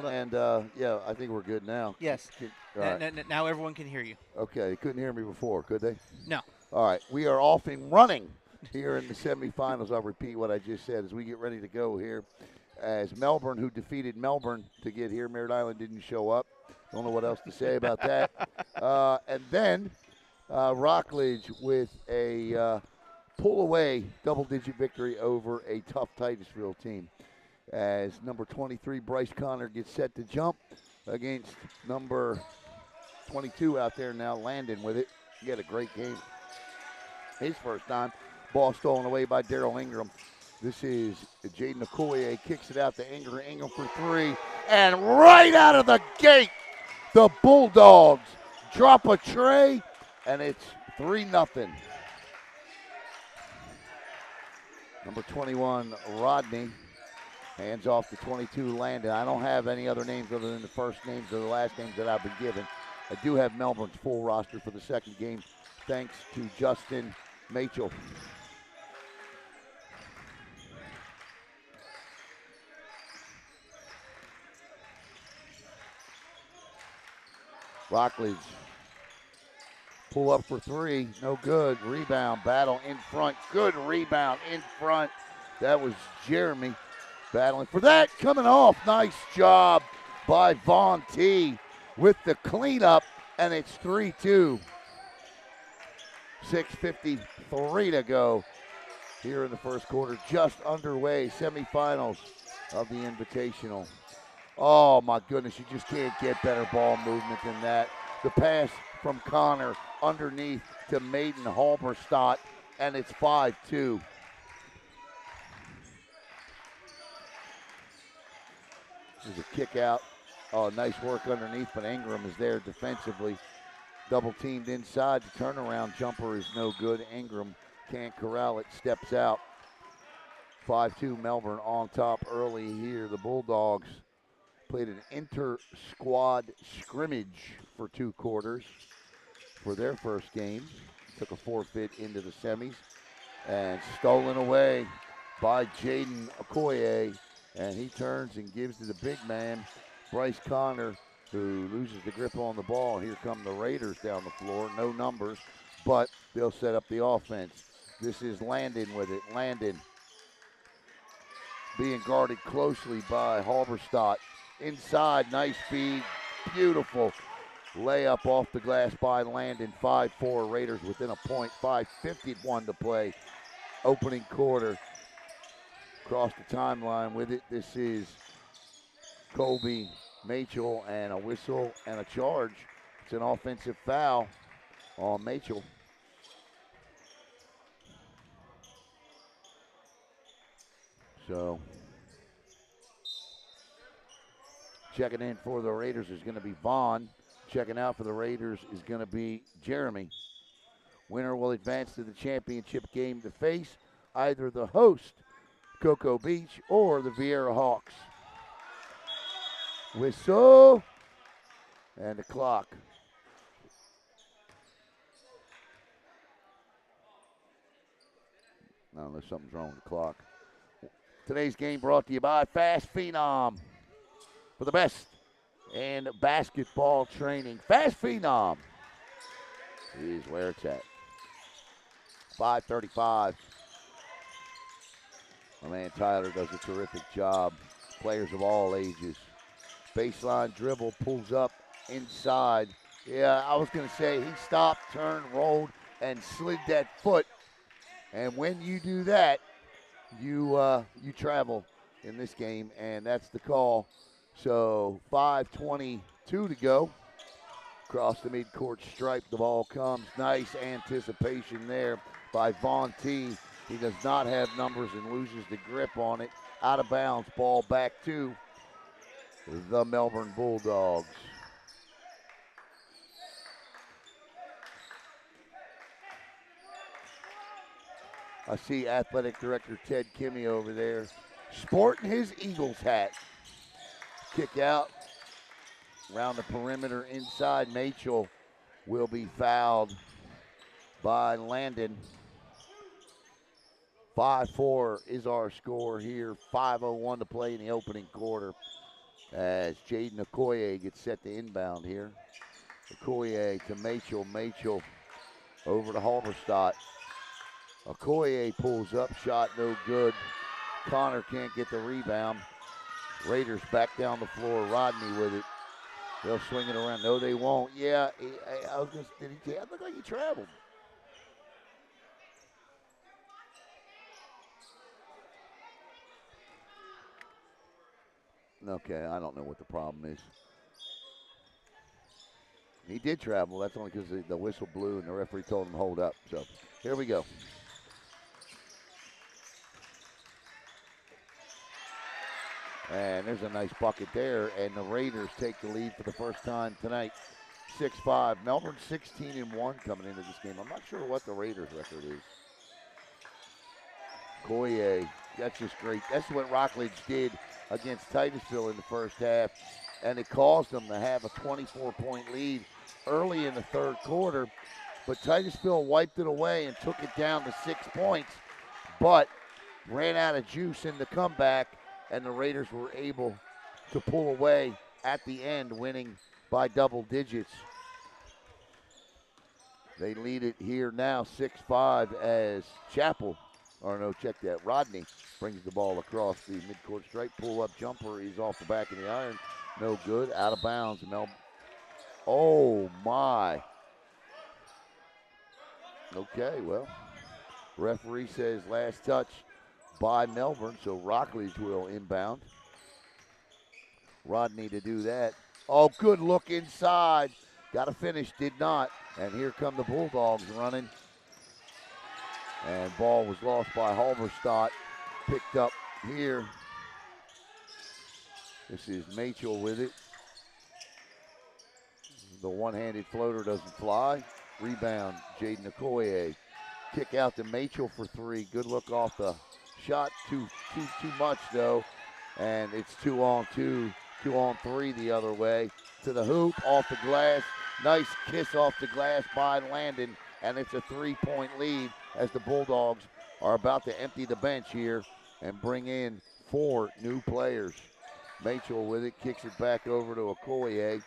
And, yeah, I think we're good now. Yes. All right. Now everyone can hear you. Okay, they couldn't hear me before, could they? No. All right, we are off and running here in the semifinals. I'll repeat what I just said as we get ready to go here. As Melbourne, who defeated Melbourne to get here, Merritt Island didn't show up. Don't know what else to say about that. And then Rockledge with a pull away double-digit victory over a tough Titusville team. As number 23, Bryce Connor, gets set to jump against number 22 out there now, Landon with it. He had a great game. His first time. Ball stolen away by Daryl Ingram. This is Jaden Okoye, kicks it out to Ingram. Ingram for three. And right out of the gate, the Bulldogs drop a tray, and it's 3-0. Number 21, Rodney, hands off to 22, Landon. I don't have any other names other than the first names or the last names that I've been given. I do have Melbourne's full roster for the second game, thanks to Justin Machel. Rockledge, pull up for three, no good. Rebound, battle in front, good rebound in front. That was Jeremy battling for that, coming off. Nice job by Vaughn T with the cleanup, and it's 3-2. 6:53 to go here in the first quarter, just underway. Semifinals of the Invitational. Oh, my goodness, you just can't get better ball movement than that. The pass from Connor underneath to Maiden Halberstadt, and it's 5-2. There's a kick out. Oh, nice work underneath, but Ingram is there defensively. Double teamed inside. The turnaround jumper is no good. Ingram can't corral it, steps out. 5-2 Melbourne on top early here. The Bulldogs played an inter-squad scrimmage for 2 quarters for their first game. Took a forfeit into the semis. And stolen away by Jaden Okoye. And he turns and gives to the big man, Bryce Connor, who loses the grip on the ball. Here come the Raiders down the floor. No numbers, but they'll set up the offense. This is Landon with it. Landon being guarded closely by Halberstadt. Inside, nice feed, beautiful layup off the glass by Landon. 5-4 Raiders within a point. 5:51 to play. Opening quarter. Across the timeline with it. This is Colby Machel, and a whistle and a charge. It's an offensive foul on Machel. So checking in for the Raiders is going to be Vaughn. Checking out for the Raiders is going to be Jeremy. Winner will advance to the championship game to face either the host, Cocoa Beach, or the Vieira Hawks. Whistle and the clock. I don't know if something's wrong with the clock. Today's game brought to you by Fast Phenom for the best in basketball training. Fast Phenom is where it's at. 5:35. My man Tyler does a terrific job. Players of all ages. Baseline dribble, pulls up inside. Yeah, I was going to say he stopped, turned, rolled, and slid that foot. And when you do that, you travel in this game, and that's the call. So 5:22 to go. Across the midcourt stripe, the ball comes. Nice anticipation there by Vaughn T. He does not have numbers and loses the grip on it. Out of bounds, ball back to the Melbourne Bulldogs. I see Athletic Director Ted Kimmy over there sporting his Eagles hat. Kick out around the perimeter inside. Machel will be fouled by Landon. 5-4 is our score here. 5:01 to play in the opening quarter. as Jaden Okoye gets set to inbound here. Okoye to Machel. Machel over to Halberstadt. Okoye pulls up, shot no good. Connor can't get the rebound. Raiders back down the floor. Rodney with it. They'll swing it around. No, they won't. Yeah, I was gonna, did he? It looked like he traveled. Okay, I don't know what the problem is. He did travel. That's only because the whistle blew and the referee told him to hold up. So here we go. And there's a nice bucket there, and the Raiders take the lead for the first time tonight. 6-5. Melbourne 16-1 coming into this game. I'm not sure what the Raiders record is. Koye, that's just great. That's what Rockledge did against Titusville in the first half, and it caused them to have a 24-point lead early in the third quarter. But Titusville wiped it away and took it down to 6 points, but ran out of juice in the comeback, and the Raiders were able to pull away at the end, winning by double digits. They lead it here now 6-5 as Chappell, or no, check that, Rodney brings the ball across the midcourt stripe. Pull-up jumper is off the back of the iron. No good, out of bounds. Oh, my. Okay, well, referee says last touch by Melbourne, so Rockledge will inbound. Rodney to do that. Oh, good look inside. Got to finish, did not. And here come the Bulldogs running. And ball was lost by Halberstadt. Picked up here. This is Machel with it. The one-handed floater doesn't fly. Rebound, Jaden Okoye. Kick out to Machel for three. Good look off the shot. Too much, though. And it's 2-on-2, 2-on-3 the other way. To the hoop, off the glass. Nice kiss off the glass by Landon. And it's a 3-point lead as the Bulldogs are about to empty the bench here and bring in 4 new players. Machel with it, kicks it back over to Okoye.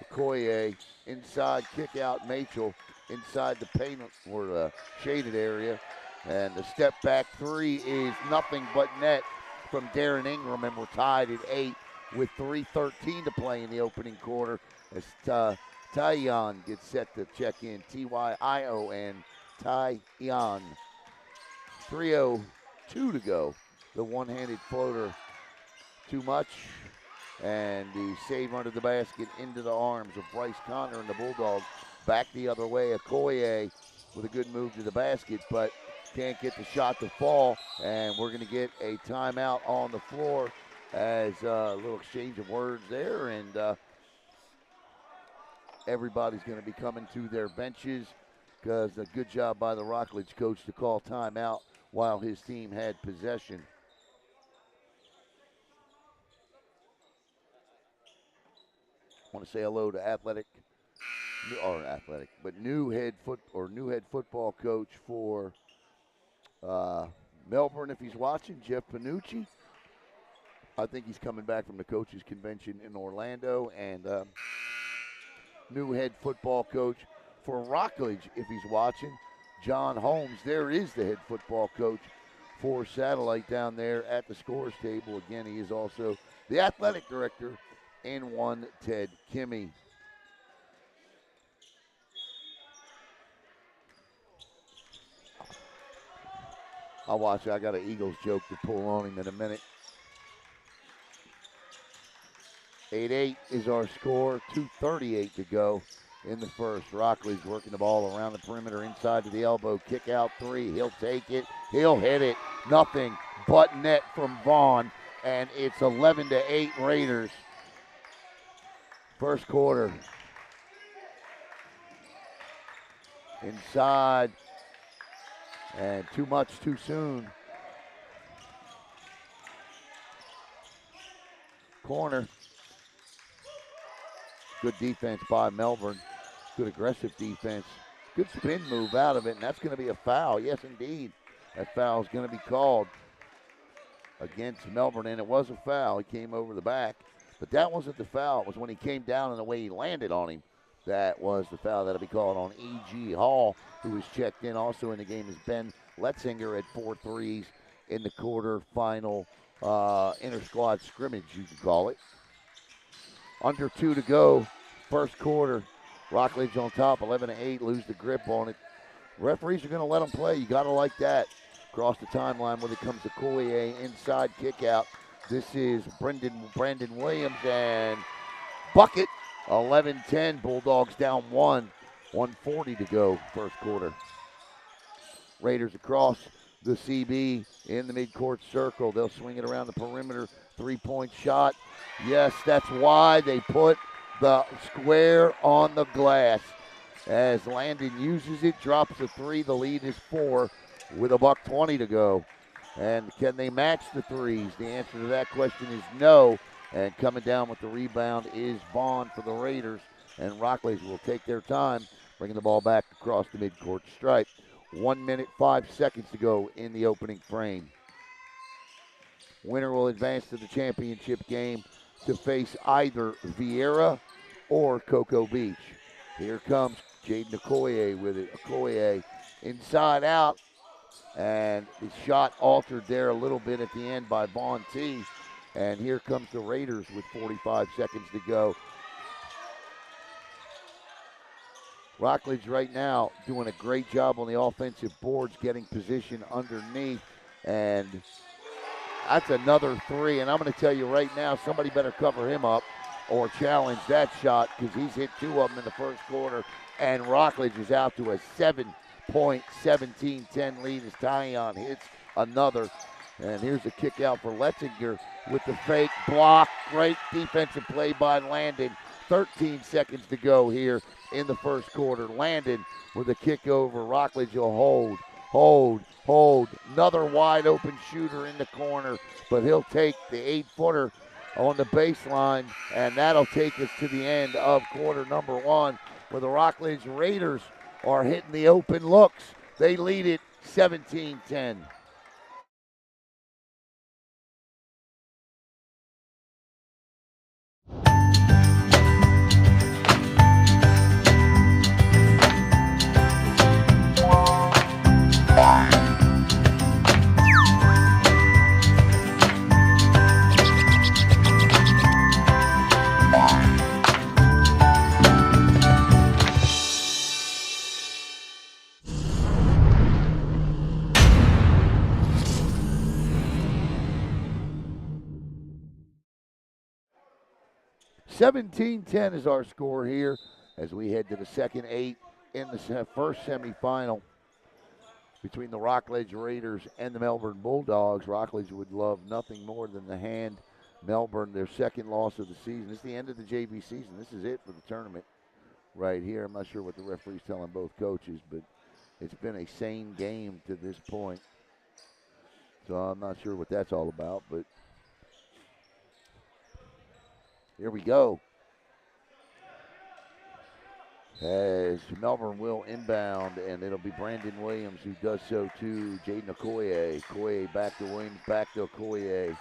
Okoye inside, kick out Machel inside the paint or the shaded area. And the step back three is nothing but net from Darren Ingram, and we're tied at 8 with 3:13 to play in the opening quarter as Tyon gets set to check in. Tyon, Tyon. 3:02 to go. The one-handed floater too much. And the save under the basket into the arms of Bryce Connor, and the Bulldogs back the other way. Okoye with a good move to the basket, but can't get the shot to fall. And we're going to get a timeout on the floor as a little exchange of words there. And everybody's going to be coming to their benches because a good job by the Rockledge coach to call timeout while his team had possession. I want to say hello to new head football coach for Melbourne, if he's watching, Jeff Panucci. I think he's coming back from the coaches convention in Orlando. And new head football coach for Rockledge, if he's watching, John Holmes. There is the head football coach for Satellite down there at the scores table. Again, he is also the athletic director and one Ted Kimmy. I'll watch it. I got an Eagles joke to pull on him in a minute. 8-8 is our score. 2:38 to go in the first. Rockledge working the ball around the perimeter, inside to the elbow. Kick out three. He'll take it. He'll hit it. Nothing but net from Vaughn. And it's 11-8 Raiders. First quarter. Inside. And too much too soon. Corner. Good defense by Melbourne. Good aggressive defense. Good spin move out of it, and that's going to be a foul. Yes, indeed. That foul is going to be called against Melbourne, and it was a foul. He came over the back. But that wasn't the foul. It was when he came down and the way he landed on him. That was the foul that'll be called on E.G. Hall, who was checked in. Also in the game is Ben Letzinger at 4 threes in the quarterfinal inter-squad scrimmage, you could call it. Under 2 to go, first quarter. Rockledge on top, 11-8, lose the grip on it. Referees are going to let them play. You got to like that. Across the timeline when it comes to Collier, inside kick out. This is Brandon Williams and bucket. 11-10, Bulldogs down 140 to go, first quarter. Raiders across the CB in the midcourt circle. They'll swing it around the perimeter. Three-point shot. Yes, that's why they put the square on the glass. As Landon uses it, drops a 3. The lead is 4 with $1:20 to go. And can they match the threes? The answer to that question is no. And coming down with the rebound is Vaughn for the Raiders. And Rockledge will take their time, bringing the ball back across the midcourt stripe. 1 minute, 5 seconds to go in the opening frame. Winner will advance to the championship game to face either Vieira or Cocoa Beach. Here comes Jaden Okoye with it. Okoye inside out. And the shot altered there a little bit at the end by Vaughn T. And here comes the Raiders with 45 seconds to go. Rockledge right now doing a great job on the offensive boards, getting position underneath. And that's another 3. And I'm going to tell you right now, somebody better cover him up or challenge that shot because he's hit 2 of them in the first quarter. And Rockledge is out to a 7-point, 17-10 lead as Tyon hits another. And here's a kick out for Letzinger with the fake block. Great defensive play by Landon. 13 seconds to go here in the first quarter. Landon with a kick over. Rockledge will hold. Another wide open shooter in the corner, but he'll take the 8-footer on the baseline, and that'll take us to the end of quarter number 1, where the Rockledge Raiders are hitting the open looks. They lead it 17-10. $17-10 is our score here as we head to the second 8 in the first semifinal between the Rockledge Raiders and the Melbourne Bulldogs. Rockledge would love nothing more than to hand Melbourne their second loss of the season. This is the end of the JV season. This is it for the tournament right here. I'm not sure what the referee's telling both coaches, but it's been a sane game to this point. So I'm not sure what that's all about, but here we go. As Melbourne will inbound, and it'll be Brandon Williams who does so too. Jaden Okoye. Okoye back to Williams, back to Okoye.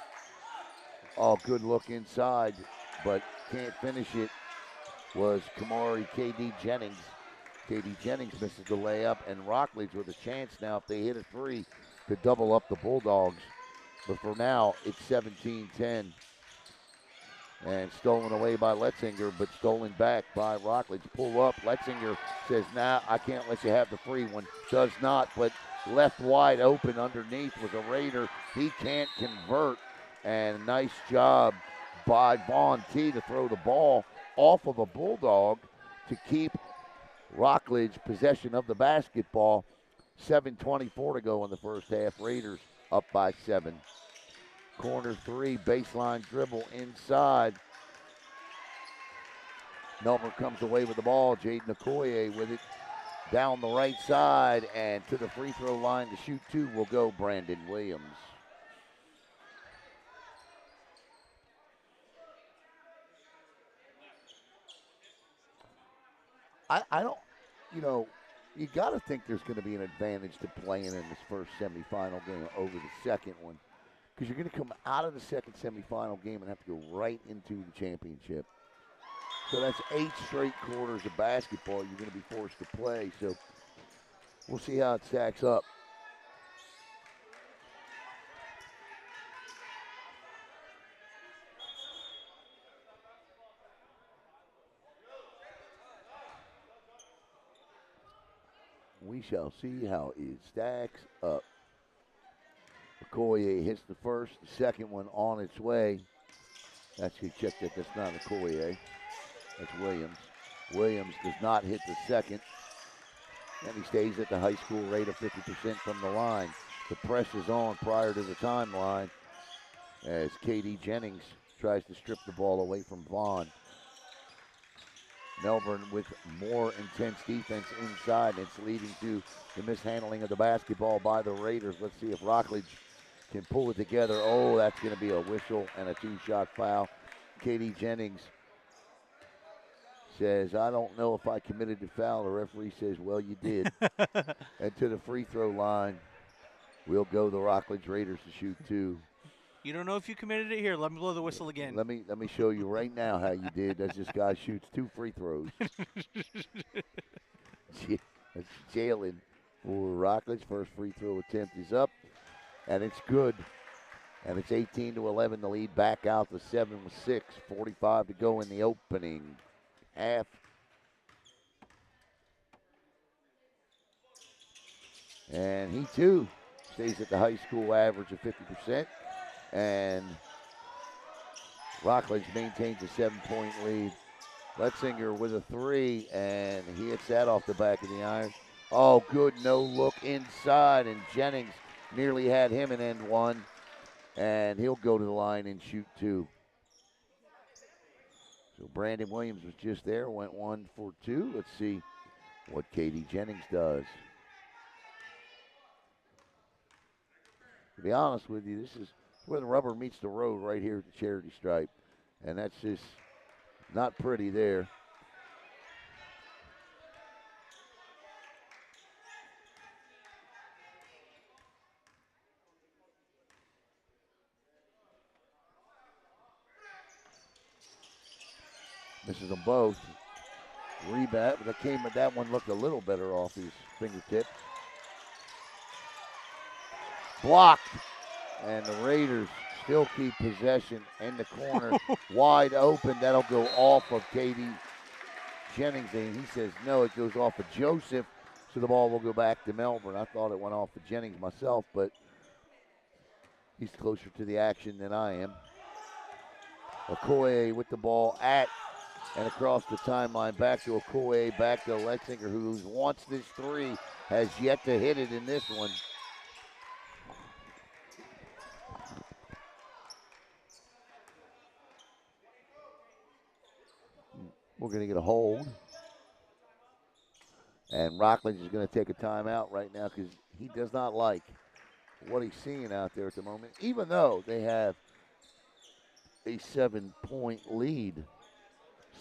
Oh, good look inside, but can't finish it. Was Kamari K.D. Jennings. K.D. Jennings misses the layup, and Rockledge with a chance now if they hit a 3 to double up the Bulldogs. But for now, it's 17-10. And stolen away by Letzinger, but stolen back by Rockledge. Pull up. Letzinger says, nah, I can't let you have the free one. Does not, but left wide open underneath was a Raider. He can't convert. And nice job by Vaughn T to throw the ball off of a Bulldog to keep Rockledge possession of the basketball. 7:24 to go in the first half. Raiders up by 7. Corner 3, baseline dribble inside. Melbourne comes away with the ball. Jaden Okoye with it down the right side, and to the free throw line to shoot 2 will go Brandon Williams. I don't, you got to think there's going to be an advantage to playing in this first semifinal game over the second one. because you're going to come out of the second semifinal game and have to go right into the championship. So that's 8 straight quarters of basketball you're going to be forced to play. So we'll see how it stacks up. We shall see how it stacks up. Okoye hits the first, the second one on its way. Actually, check that. That's not Okoye. That's Williams. Williams does not hit the second, and he stays at the high school rate of 50% from the line. The press is on prior to the timeline as Katie Jennings tries to strip the ball away from Vaughn. Melbourne with more intense defense inside, and it's leading to the mishandling of the basketball by the Raiders. Let's see if Rockledge can pull it together. Oh, that's going to be a whistle and a 2-shot foul. Katie Jennings says, I don't know if I committed the foul. The referee says, well, you did. And to the free throw line, will go the Rockledge Raiders to shoot 2. You don't know if you committed it. Here, let me blow the whistle again. Let me show you right now how you did. As this guy shoots 2 free throws. That's Jalen for Rockledge. First free throw attempt is up, and it's good. And it's 18-11. The lead back out to 7 with 6. 45 to go in the opening half. And he too stays at the high school average of 50%. And Rockledge maintains a 7-point lead. Letzinger with a 3, and he hits that off the back of the iron. Oh, good no look inside, and Jennings nearly had him in end 1, and he'll go to the line and shoot 2. So Brandon Williams was just there, went 1 for 2. Let's see what Katie Jennings does. To be honest with you, this is where the rubber meets the road right here at the charity stripe. And that's just not pretty there. Misses them both. Rebound, but that one looked a little better off his fingertips. Blocked. And the Raiders still keep possession in the corner. Wide open. That'll go off of Katie Jennings. And he says no, it goes off of Joseph. So the ball will go back to Melbourne. I thought it went off of Jennings myself, but he's closer to the action than I am. Okoye with the ball at and across the timeline. Back to Okoye, back to Letzinger, who wants this 3, has yet to hit it in this one. We're going to get a hold. And Rockledge is going to take a timeout right now because he does not like what he's seeing out there at the moment, even though they have a 7-point lead.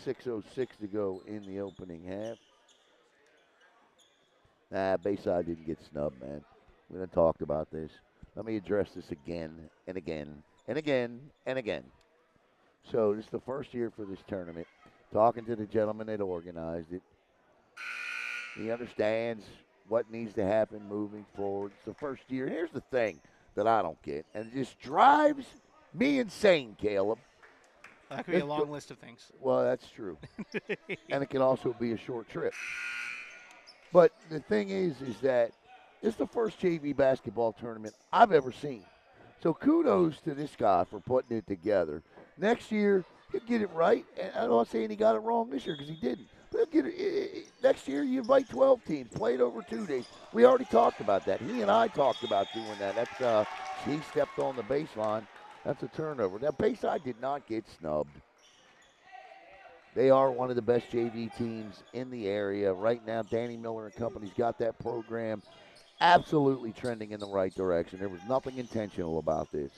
6:06 to go in the opening half. Bayside didn't get snubbed, man. We done talked about this. Let me address this again and again and again and again. So this is the first year for this tournament. Talking to the gentleman that organized it. He understands what needs to happen moving forward. It's the first year. Here's the thing that I don't get, and it just drives me insane, Caleb. That could be a long list of things. Well, that's true. And it can also be a short trip. But the thing is that it's the first JV basketball tournament I've ever seen. So kudos to this guy for putting it together. Next year, he'll get it right. And I'm not saying he got it wrong this year because he didn't. But he'll get it. Next year, you invite 12 teams, play it over 2 days. We already talked about that. He and I talked about doing that. That's he stepped on the baseline. That's a turnover. Now, Bayside did not get snubbed. They are one of the best JV teams in the area. Right now, Danny Miller and company's got that program absolutely trending in the right direction. There was nothing intentional about this.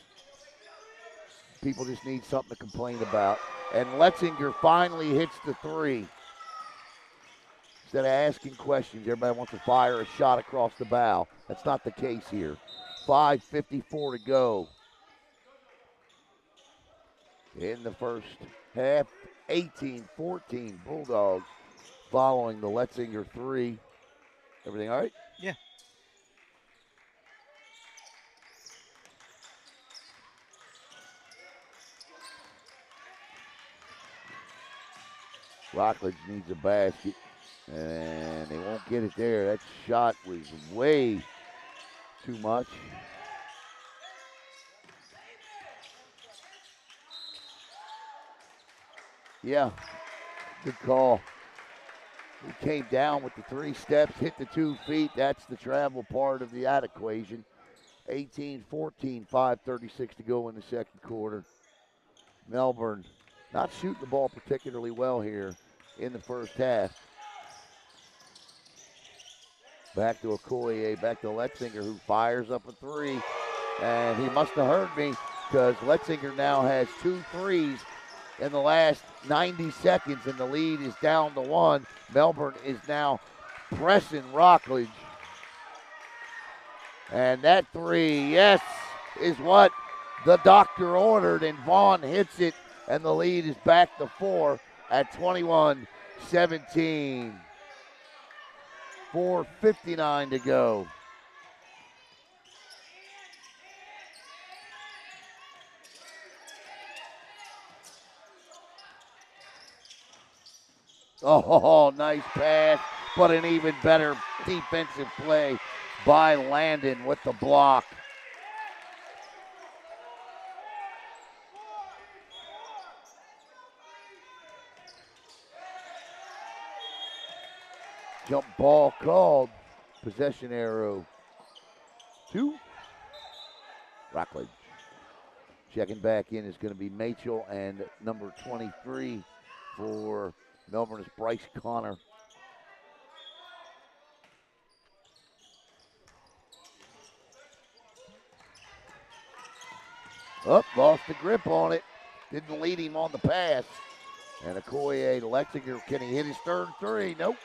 People just need something to complain about. And Letzinger finally hits the 3. Instead of asking questions, everybody wants to fire a shot across the bow. That's not the case here. 5:54 to go. in the first half. 18-14 Bulldogs following the Letzinger 3. Everything all right? Yeah. Rockledge needs a basket, and they won't get it there. That shot was way too much. Yeah, good call. He came down with the 3 steps, hit the 2 feet. That's the travel part of that equation. 18-14, 5:36 to go in the second quarter. Melbourne not shooting the ball particularly well here in the first half. Back to Okoye, back to Letzinger, who fires up a 3. And he must have heard me because Letzinger now has 2 threes in the last 90 seconds, and the lead is down to 1. Melbourne is now pressing Rockledge. And that 3, yes, is what the doctor ordered, and Vaughn hits it, and the lead is back to 4 at 21-17. 4:59 to go. Oh, nice pass, but an even better defensive play by Landon with the block. Jump ball called. Possession arrow to Rockledge. Checking back in is going to be Machel, and number 23 for Melbourne is Bryce Connor. Lost the grip on it. Didn't lead him on the pass. And Okoye to Letzinger. Can he hit his third 3? Nope.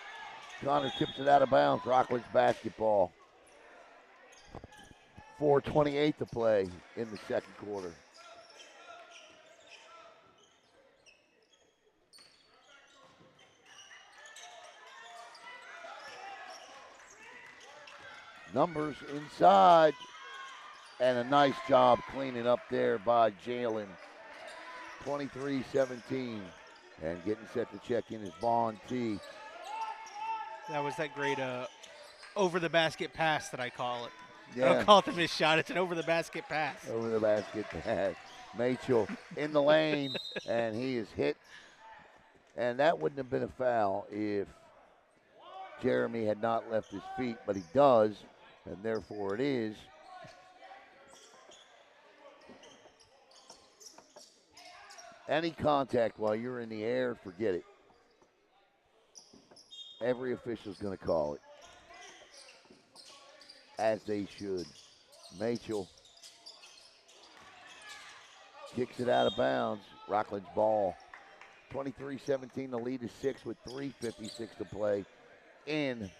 Connor tips it out of bounds. Rockledge basketball. 4:28 to play in the second quarter. Numbers inside. And a nice job cleaning up there by Jalen. 23-17. And getting set to check in is Vaughn T. That was that great over the basket pass that I call it. Yeah. I don't call it the missed shot. It's an over the basket pass. Over the basket pass. Machel in the lane, and he is hit. And that wouldn't have been a foul if Jeremy had not left his feet, but he does, and therefore it is. Any contact while you're in the air, forget it. Every official's going to call it, as they should. Machel kicks it out of bounds. Rockledge ball. 23-17, the lead is 6 with 3:56 to play in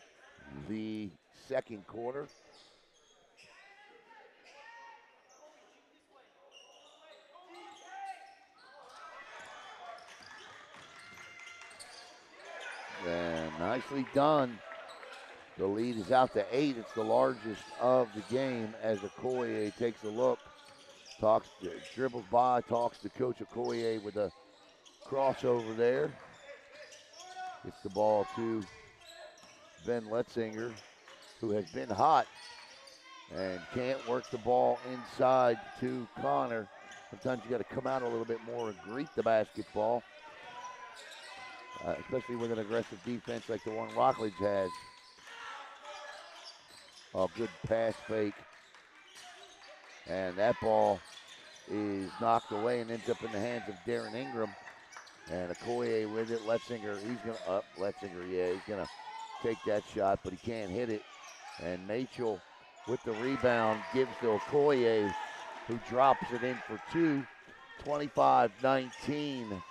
the second quarter. And nicely done. The lead is out to 8. It's the largest of the game as Okoye takes a look. Dribbles by, talks to Coach Okoye with a crossover there. Gets the ball to Ben Letzinger, who has been hot and can't work the ball inside to Connor. Sometimes you got to come out a little bit more and greet the basketball, especially with an aggressive defense like the one Rockledge has. Oh, good pass fake. And that ball is knocked away and ends up in the hands of Darren Ingram. And Okoye with it. Letzinger, he's going to Letzinger, he's going to take that shot, but he can't hit it. And Machel with the rebound gives to Okoye, who drops it in for 2. 25-19.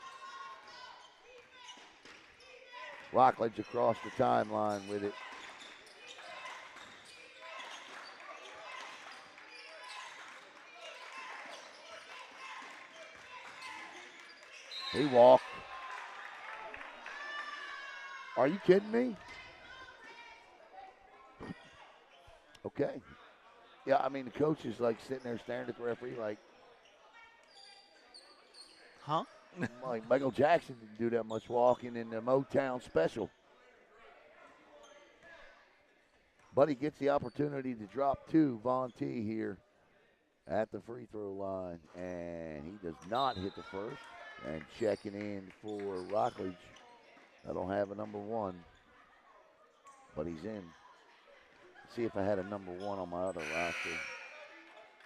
Rockledge across the timeline with it. He walked. Are you kidding me? Okay. Yeah, I mean, the coach is like sitting there staring at the referee like, Huh? like Michael Jackson didn't do that much walking in the Motown special. But he gets the opportunity to drop two, Von T here at the free throw line. And he does not hit the first. And checking in for Rockledge. I don't have a number one, but he's in. Let's see if I had a number one on my other roster.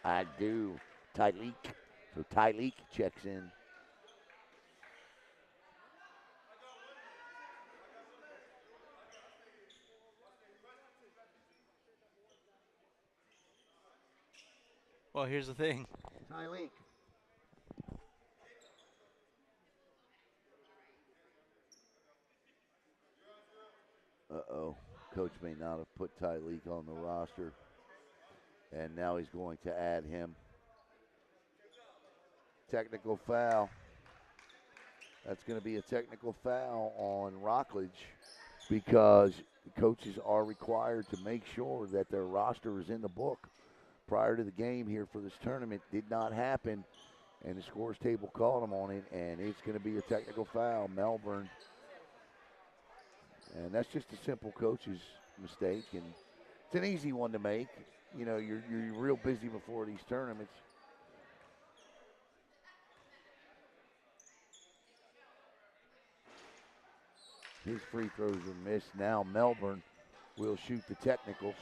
I do. Tyleek. So Tyleek checks in. Well, here's the thing. Tyleek. Uh-oh. Coach may not have put Tyleek on the roster. And now he's going to add him. Technical foul. That's going to be a technical foul on Rockledge because the coaches are required to make sure that their roster is in the book. Prior to the game here for this tournament, did not happen, and the scores table called them on it, and it's going to be a technical foul, Melbourne. And that's just a simple coach's mistake, and it's an easy one to make. You know, you're real busy before these tournaments. His free throws are missed. Now Melbourne will shoot the technicals.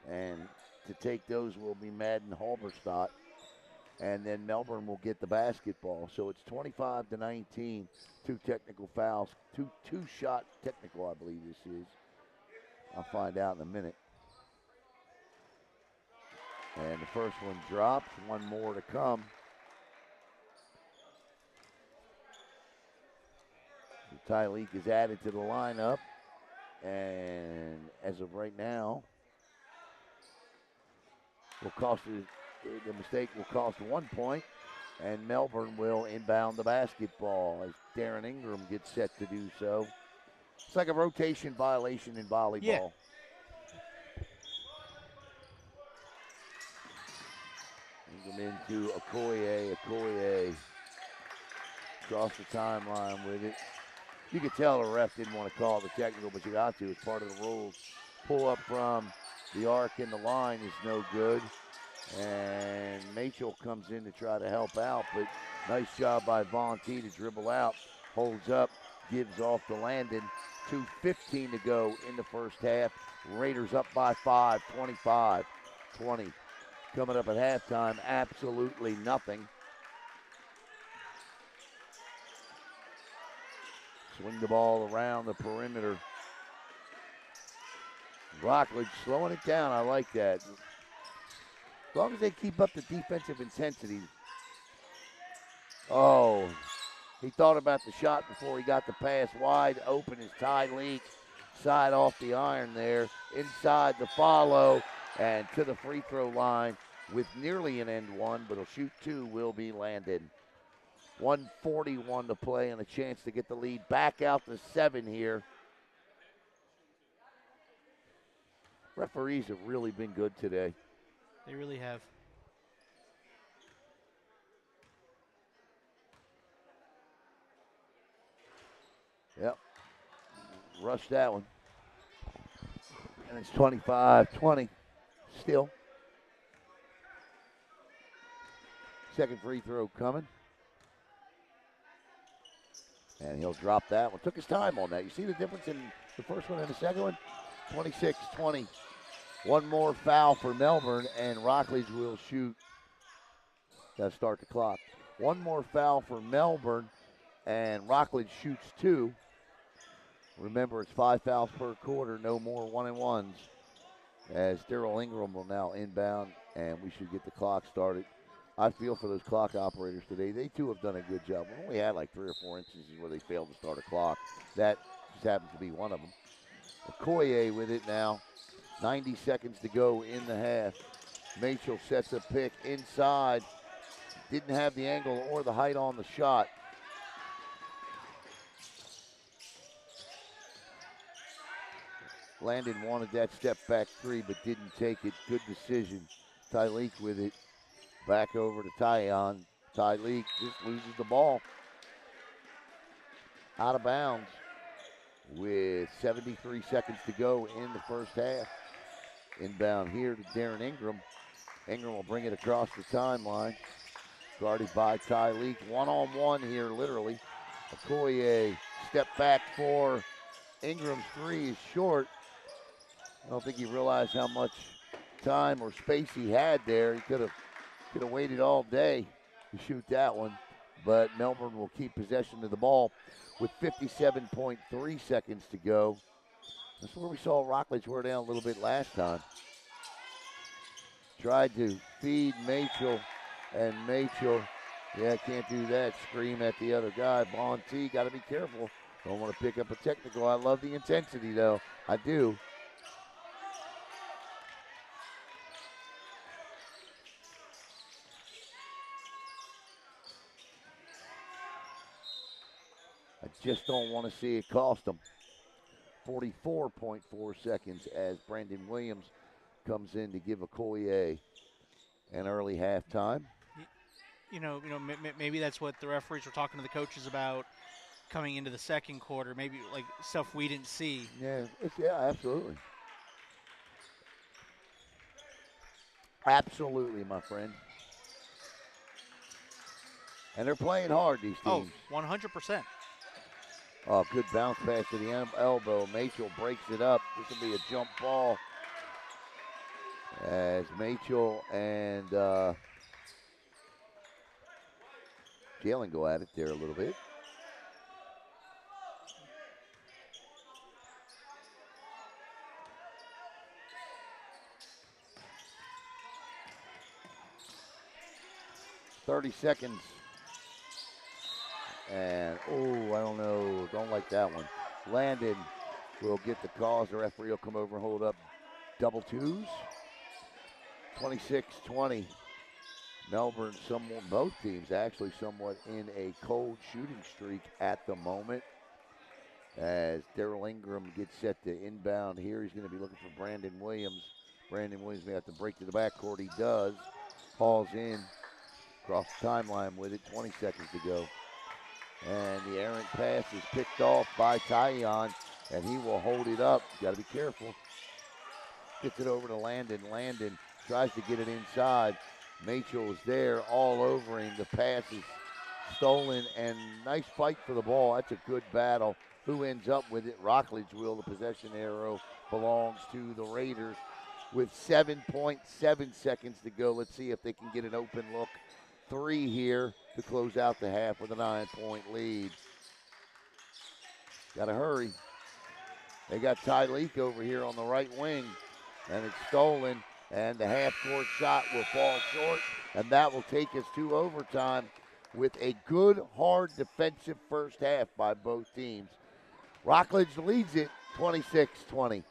And to take those will be Madden Halberstadt. And then Melbourne will get the basketball. So it's 25-19. Two technical fouls. Two-shot technical, I believe this is. I'll find out in a minute. And the first one drops. One more to come. Tyleek is added to the lineup. And as of right now, will cost the mistake will cost 1 point. And Melbourne will inbound the basketball as Darren Ingram gets set to do so. It's like a rotation violation in volleyball. Yeah. Ingram into Okoye. Okoye across the timeline with it. You could tell the ref didn't want to call the technical, but you got to. It's part of the rules. Pull up from the arc in the line is no good. And Mitchell comes in to try to help out, but nice job by Von T to dribble out. Holds up, gives off to Landon. 2:15 to go in the first half. Raiders up by 5, 25-20. Coming up at halftime, absolutely nothing. Swing the ball around the perimeter. Rockledge slowing it down. I like that. As long as they keep up the defensive intensity. Oh, he thought about the shot before he got the pass. Wide open is Tyleek. Side off the iron there. Inside the follow and to the free throw line with nearly an end one, but he'll shoot two will be Landon. 1:41 to play and a chance to get the lead back out to 7 here. Referees have really been good today. They really have. Yep. Rushed that one. And it's 25-20 still. Second free throw coming. And he'll drop that one. Took his time on that. You see the difference in the first one and the second one? 26-20. One more foul for Melbourne, and Rockledge will shoot. Got to start the clock. One more foul for Melbourne, and Rockledge shoots two. Remember, it's 5 fouls per quarter, no more 1-and-1s. As Daryl Ingram will now inbound, and we should get the clock started. I feel for those clock operators today. They, too, have done a good job. We only had like 3 or 4 instances where they failed to start a clock. That just happens to be one of them. Okoye with it now. 90 seconds to go in the half. Mitchell sets a pick inside. Didn't have the angle or the height on the shot. Landon wanted that step back three, but didn't take it. Good decision. Tyleek with it. Back over to Tyon. Tyleek just loses the ball. Out of bounds with 73 seconds to go in the first half. Inbound here to Darren Ingram. Ingram will bring it across the timeline. Guarded by Tyleek. One-on-one here, literally. Okoye, step back for Ingram's three is short. I don't think he realized how much time or space he had there. He could have waited all day to shoot that one. But Melbourne will keep possession of the ball with 57.3 seconds to go. That's where we saw Rockledge wear down a little bit last time. Tried to feed Machel, and Machel, yeah, can't do that. Scream at the other guy. Bon T, got to be careful. Don't want to pick up a technical. I love the intensity, though. I do. I just don't want to see it cost them. 44.4 seconds as Brandon Williams comes in to give Okoye an early halftime. Maybe that's what the referees were talking to the coaches about coming into the second quarter. Maybe like stuff we didn't see. Yeah, absolutely. Absolutely, my friend. And they're playing hard, these teams. Oh, 100%. Oh, good bounce pass to the elbow. Machel breaks it up. This will be a jump ball as Machel and Jalen go at it there a little bit. .30 seconds. And, I don't know. Don't like that one. Landon will get the calls. The referee will come over and hold up double twos. 26-20. Melbourne, both teams actually somewhat in a cold shooting streak at the moment. As Darrell Ingram gets set to inbound here, he's going to be looking for Brandon Williams. Brandon Williams may have to break to the backcourt. He does. Hauls in. Across the timeline with it. 20 seconds to go. And the errant pass is picked off by Tyon, and he will hold it up. Got to be careful. Gets it over to Landon. Landon tries to get it inside. Machel is there all over him. The pass is stolen, and nice fight for the ball. That's a good battle. Who ends up with it? Rockledge will. The possession arrow belongs to the Raiders with 7.7 seconds to go. Let's see if they can get an open look three here to close out the half with a 9-point lead. Got to hurry. They got Tyleek over here on the right wing, and it's stolen, and the half-court shot will fall short, and that will take us to overtime with a good, hard defensive first half by both teams. Rockledge leads it 26-20.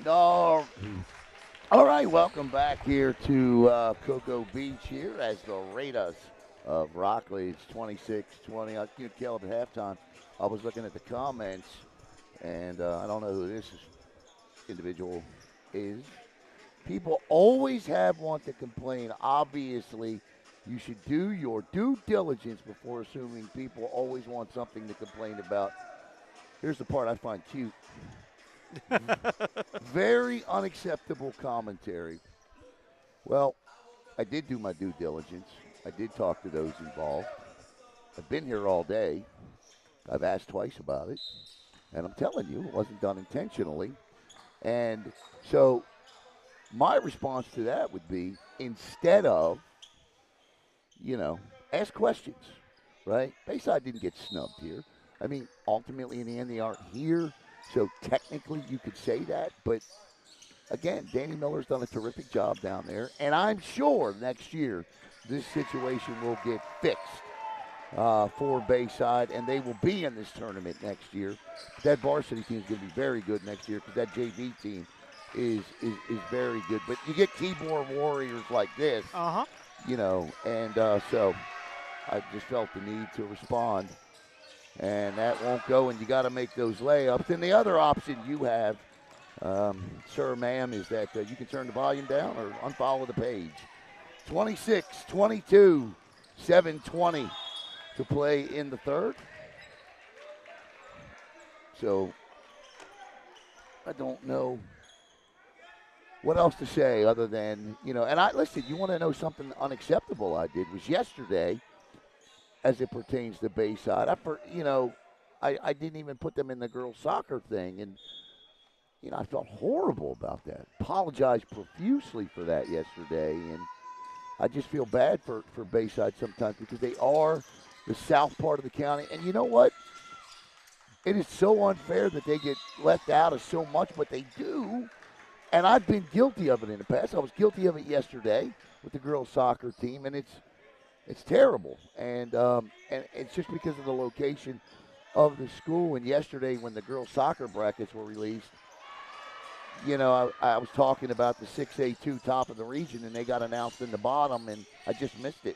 No. All right, welcome back here to Cocoa Beach here as the Raiders of Rockledge 26-20. You Caleb at halftime. I was looking at the comments, and I don't know who this individual is. People always have one to complain. Obviously, you should do your due diligence before assuming people always want something to complain about. Here's the part I find cute. Very unacceptable commentary. Well, I did do my due diligence. I did talk to those involved. I've been here all day. I've asked twice about it. And I'm telling you, it wasn't done intentionally. And so my response to that would be instead of, ask questions, right? Bayside didn't get snubbed here. I mean, ultimately, in the end, they aren't here. So technically, you could say that. But again, Danny Miller's done a terrific job down there. And I'm sure next year this situation will get fixed for Bayside, and they will be in this tournament next year. That varsity team is going to be very good next year because that JV team is very good. But you get keyboard warriors like this, and so I just felt the need to respond. And that won't go, and you got to make those layups. And the other option you have, sir, ma'am, is that you can turn the volume down or unfollow the page. 26-22, 7:20 to play in the third. So I don't know what else to say other than, and listen, you want to know something unacceptable I did was yesterday as it pertains to Bayside. I didn't even put them in the girls' soccer thing, and I felt horrible about that. Apologized profusely for that yesterday, and I just feel bad for Bayside sometimes because they are the south part of the county. And you know what? It is so unfair that they get left out of so much, but they do. And I've been guilty of it in the past. I was guilty of it yesterday with the girls' soccer team, and it's terrible. And it's just because of the location of the school. And yesterday when the girls' soccer brackets were released, I was talking about the 6A2 top of the region, and they got announced in the bottom, and I just missed it.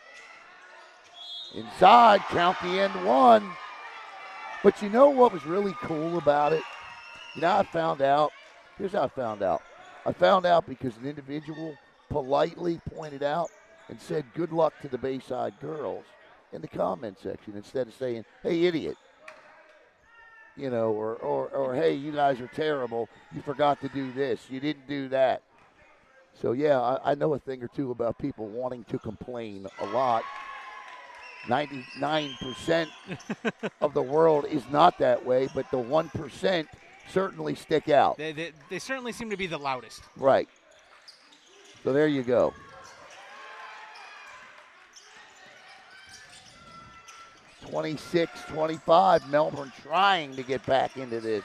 Inside, count the end one. But you know what was really cool about it? I found out. Here's how I found out. I found out because an individual politely pointed out and said good luck to the Bayside girls in the comment section instead of saying, hey, idiot. Or hey, you guys are terrible. You forgot to do this. You didn't do that. So, yeah, I know a thing or two about people wanting to complain a lot. 99% of the world is not that way, but the 1% certainly stick out. They certainly seem to be the loudest. Right. So there you go. (26-25), Melbourne trying to get back into this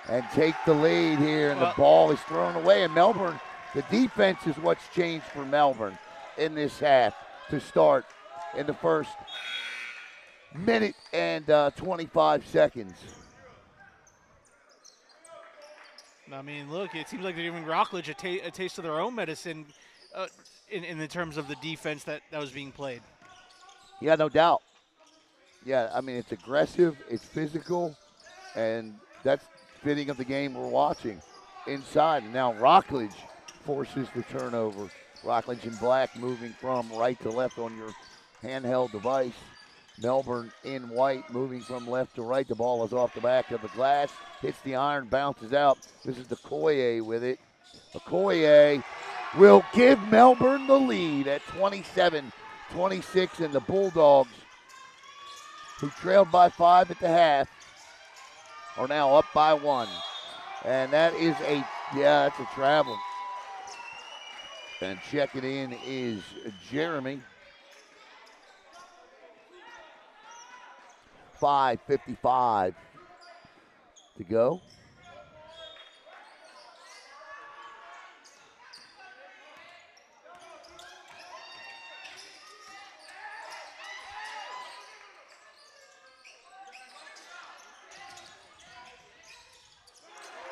and take the lead here, and the ball is thrown away. And Melbourne, the defense is what's changed for Melbourne in this half to start in the first minute and 25 seconds. I mean, look, it seems like they're giving Rockledge a taste of their own medicine in the terms of the defense that was being played. Yeah, no doubt. Yeah, I mean, it's aggressive, it's physical, and that's fitting of the game we're watching inside. And now Rockledge forces the turnover. Rockledge in black moving from right to left on your handheld device. Melbourne in white moving from left to right. The ball is off the back of the glass, hits the iron, bounces out. This is Okoye with it. Okoye will give Melbourne the lead at 27-26, and the Bulldogs, who trailed by 5 at the half, are now up by 1. And that is that's a travel. And checking in is Jeremy. 5:55 to go.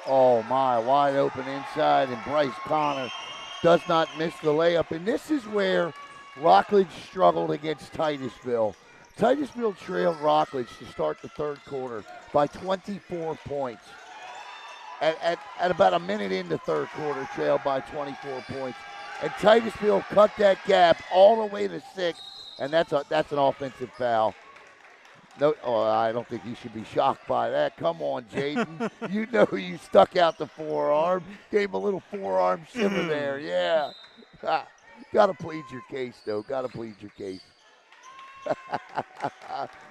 Oh, my, wide open inside, and Bryce Connor does not miss the layup. And this is where Rockledge struggled against Titusville. Titusville trailed Rockledge to start the third quarter by 24 points. At about a minute in the third quarter, trailed by 24 points. And Titusville cut that gap all the way to 6, and that's an offensive foul. No, I don't think you should be shocked by that. Come on, Jaden. You know you stuck out the forearm. Gave him a little forearm shiver there. Yeah. Got to plead your case, though. Got to plead your case.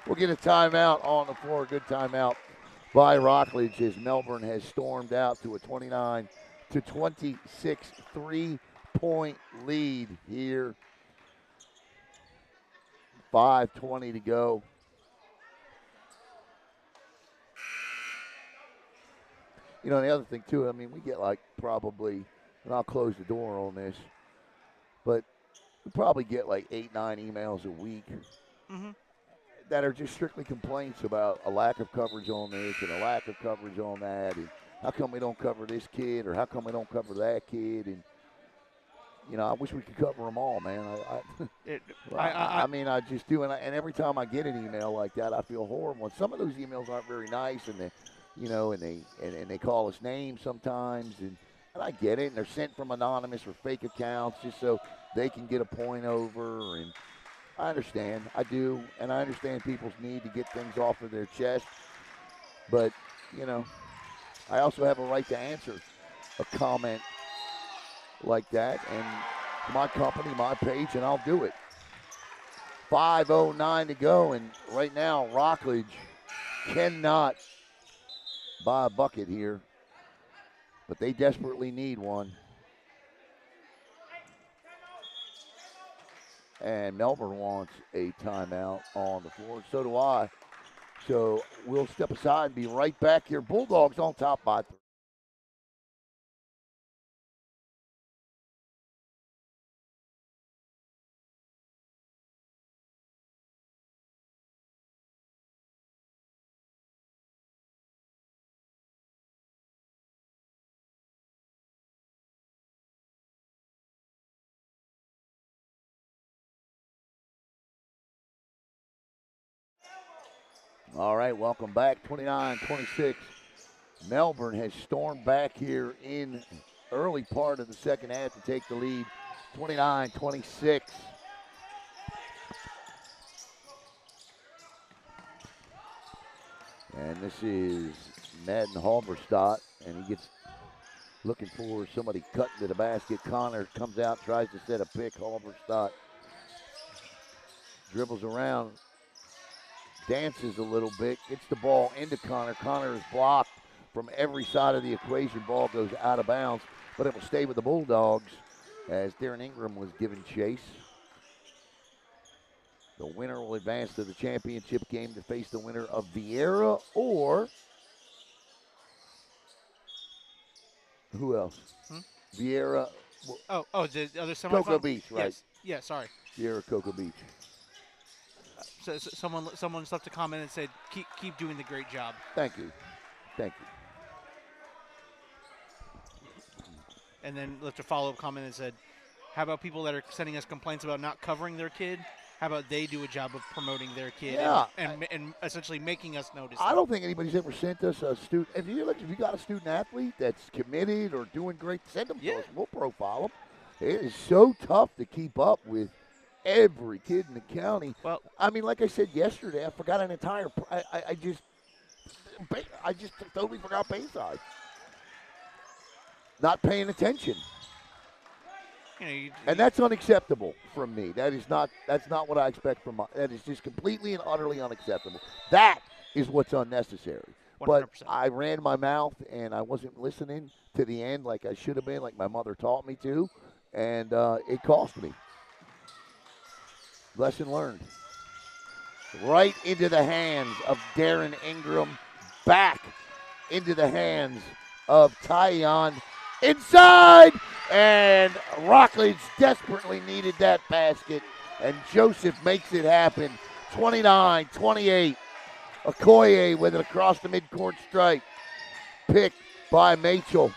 We'll get a timeout on the floor. Good timeout by Rockledge as Melbourne has stormed out to a 29-26 3-point lead here. 5:20 to go. You know, the other thing, too, I mean, we get like probably, and I'll close the door on this, but we probably get like 8, 9 emails a week that are just strictly complaints about a lack of coverage on this and a lack of coverage on that. And how come we don't cover this kid, or how come we don't cover that kid? And, you know, I wish we could cover them all, man. I mean, I just do. And every time I get an email like that, I feel horrible. And some of those emails aren't very nice, and they, you know, and they call us names sometimes, and I get it. And they're sent from anonymous or fake accounts just so they can get a point over. And I understand, I do, and I understand people's need to get things off of their chest. But, you know, I also have a right to answer a comment like that, and my company, my page, and I'll do it. 5:09 to go, and right now Rockledge cannot buy a bucket here, but they desperately need one. And Melbourne wants a timeout on the floor. So do I. So we'll step aside and be right back here. Bulldogs on top by 3. All right, welcome back. 29-26. Melbourne has stormed back here in early part of the second half to take the lead. 29-26. And this is Madden Halberstadt, and he gets looking for somebody cutting to the basket. Connor comes out, tries to set a pick. Halberstadt dribbles around, dances a little bit, gets the ball into Connor. Connor is blocked from every side of the equation. Ball goes out of bounds, but it will stay with the Bulldogs as Darren Ingram was given chase. The winner will advance to the championship game to face the winner of Vieira or who else? Vieira. The other semifinal? Cocoa Beach, right? Yes. Yeah, sorry. Vieira, Cocoa Beach. So someone's left a comment and said, "Keep doing the great job." Thank you. And then left a follow-up comment and said, "How about people that are sending us complaints about not covering their kid? How about they do a job of promoting their kid and essentially making us notice?" I don't think anybody's ever sent us a student. If you got a student athlete that's committed or doing great, send them to us. We'll profile them. It is so tough to keep up with every kid in the county. Well, I mean, like I said yesterday, I forgot an entire. I just totally forgot Bayside. Not paying attention. And that's unacceptable from me. That's not what I expect from that is just completely and utterly unacceptable. That is what's unnecessary. 100%. But I ran my mouth and I wasn't listening to the end like I should have been, like my mother taught me to, and it cost me. Lesson learned. Right into the hands of Darren Ingram, back into the hands of Tyon. Inside, and Rockledge desperately needed that basket, and Joseph makes it happen. 29-28. Okoye with it across the midcourt stripe. Pick by Mitchell.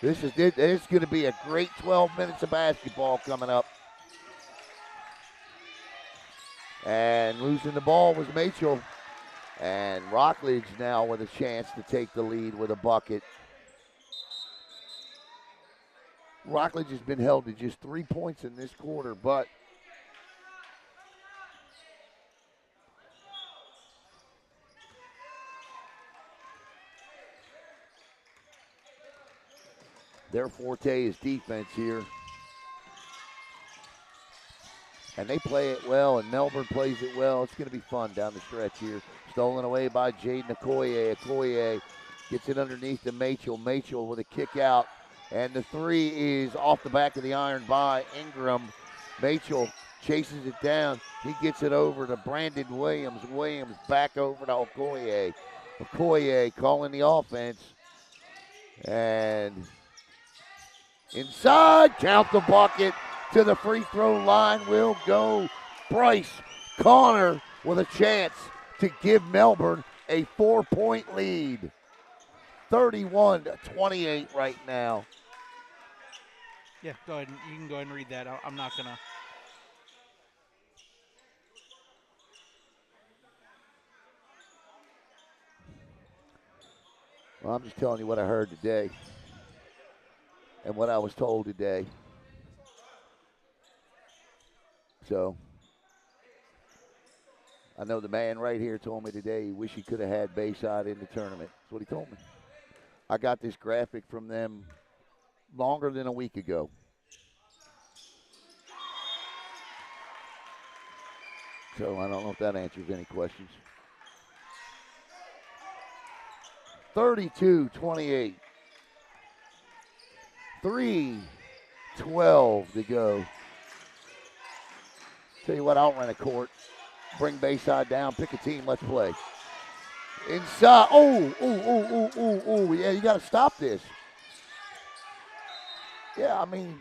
This is going to be a great 12 minutes of basketball coming up. And losing the ball was Mitchell. And Rockledge now with a chance to take the lead with a bucket. Rockledge has been held to just 3 points in this quarter, but their forte is defense here. And they play it well, and Melbourne plays it well. It's going to be fun down the stretch here. Stolen away by Jaden Okoye. Okoye gets it underneath to Mitchell. Mitchell with a kick out. And the three is off the back of the iron by Ingram. Mitchell chases it down. He gets it over to Brandon Williams. Williams back over to Okoye. Okoye calling the offense. And inside, count the bucket. To the free throw line will go Bryce Connor with a chance to give Melbourne a 4-point lead. 31-28 right now. Yeah, go ahead. You can go ahead and read that. I'm not going to. Well, I'm just telling you what I heard today and what I was told today. So, I know the man right here told me today he wish he could have had Bayside in the tournament. That's what he told me. I got this graphic from them longer than a week ago. So, I don't know if that answers any questions. 32-28. 3:12 to go. Tell you what, I'll rent a court. Bring Bayside down. Pick a team. Let's play. Inside. Oh. Yeah, you got to stop this. Yeah, I mean,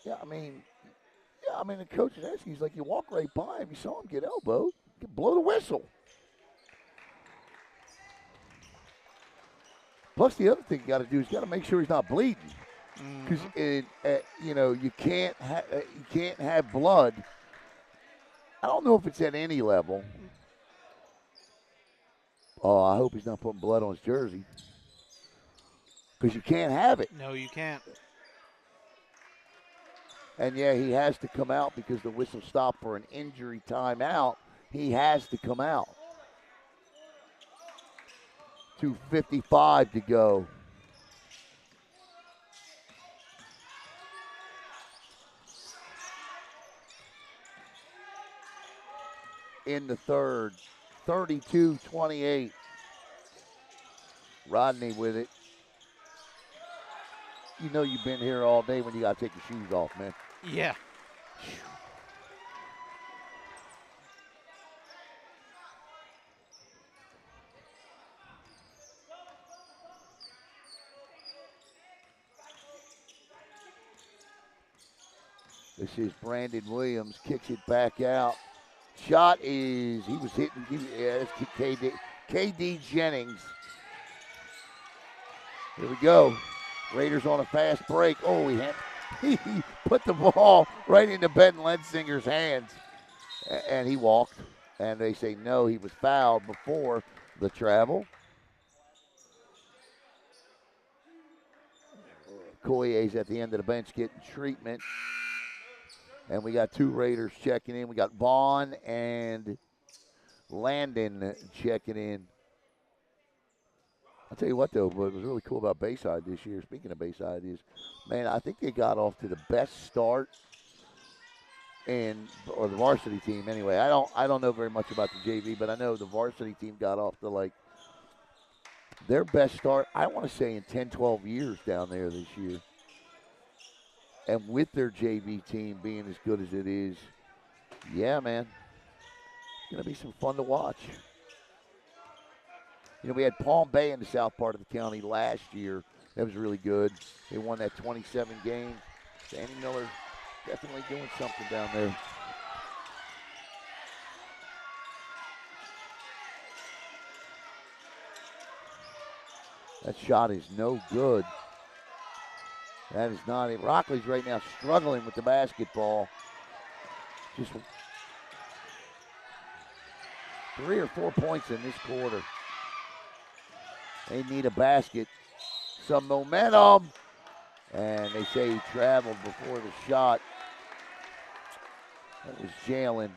the coach is asking. He's like, you walk right by him. You saw him get elbowed. You blow the whistle. Plus, the other thing you got to do is you got to make sure he's not bleeding. Because you can't have blood. I don't know if it's at any level. Oh, I hope he's not putting blood on his jersey. Because you can't have it. No, you can't. And yeah, he has to come out because the whistle stopped for an injury timeout. He has to come out. 2:55 to go. In the third, 32-28. Rodney with it. You know you've been here all day when you got to take your shoes off, man. Yeah. This is Brandon Williams, kicks it back out. Shot is, he was hitting, that's KD Jennings. Here we go. Raiders on a fast break. Oh, he put the ball right into Ben Lensinger's hands. And he walked. And they say no, he was fouled before the travel. Koye's at the end of the bench getting treatment. And we got two Raiders checking in. We got Vaughn and Landon checking in. I'll tell you what, though, what was really cool about Bayside this year, speaking of Bayside, is, man, I think they got off to the best start or the varsity team anyway. I don't know very much about the JV, but I know the varsity team got off to, like, their best start, I want to say, in 10, 12 years down there this year. And with their JV team being as good as it is, yeah, man, it's going to be some fun to watch. You know, we had Palm Bay in the south part of the county last year. That was really good. They won that 27 game. Danny Miller definitely doing something down there. That shot is no good. That is not it. Rockledge right now struggling with the basketball. Just 3 or 4 points in this quarter. They need a basket. Some momentum. And they say he traveled before the shot. That was Jalen.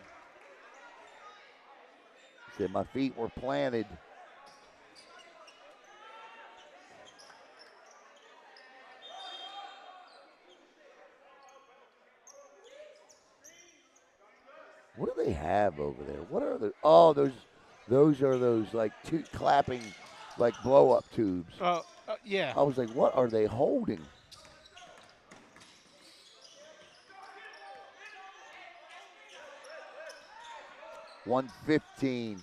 He said, my feet were planted. What do they have over there? What are the? Oh, those are those like clapping, like blow up tubes. Yeah. I was like, what are they holding? $115.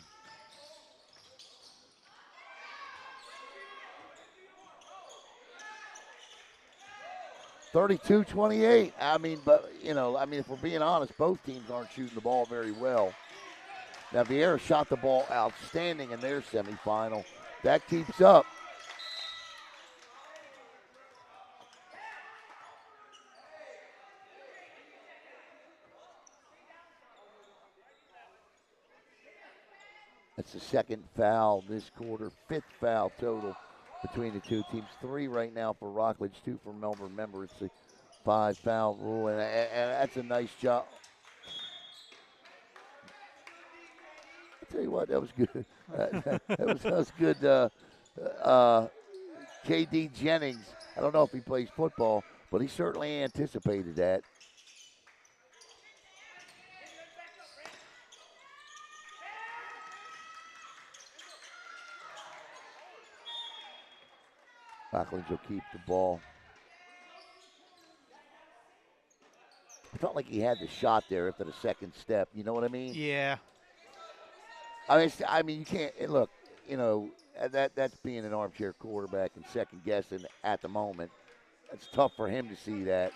32-28. I mean, but, if we're being honest, both teams aren't shooting the ball very well. Now, Vieira shot the ball outstanding in their semifinal. That keeps up. That's the second foul this quarter, 5th foul total between the two teams. 3 right now for Rockledge, 2 for Melbourne. Remember, it's the 5-foul rule, and that's a nice job. I tell you what, that was good. that was good. KD Jennings, I don't know if he plays football, but he certainly anticipated that. Rockledge will keep the ball. I felt like he had the shot there after the second step. You know what I mean? Yeah. I mean, you can't look. That's being an armchair quarterback and second guessing at the moment. It's tough for him to see that,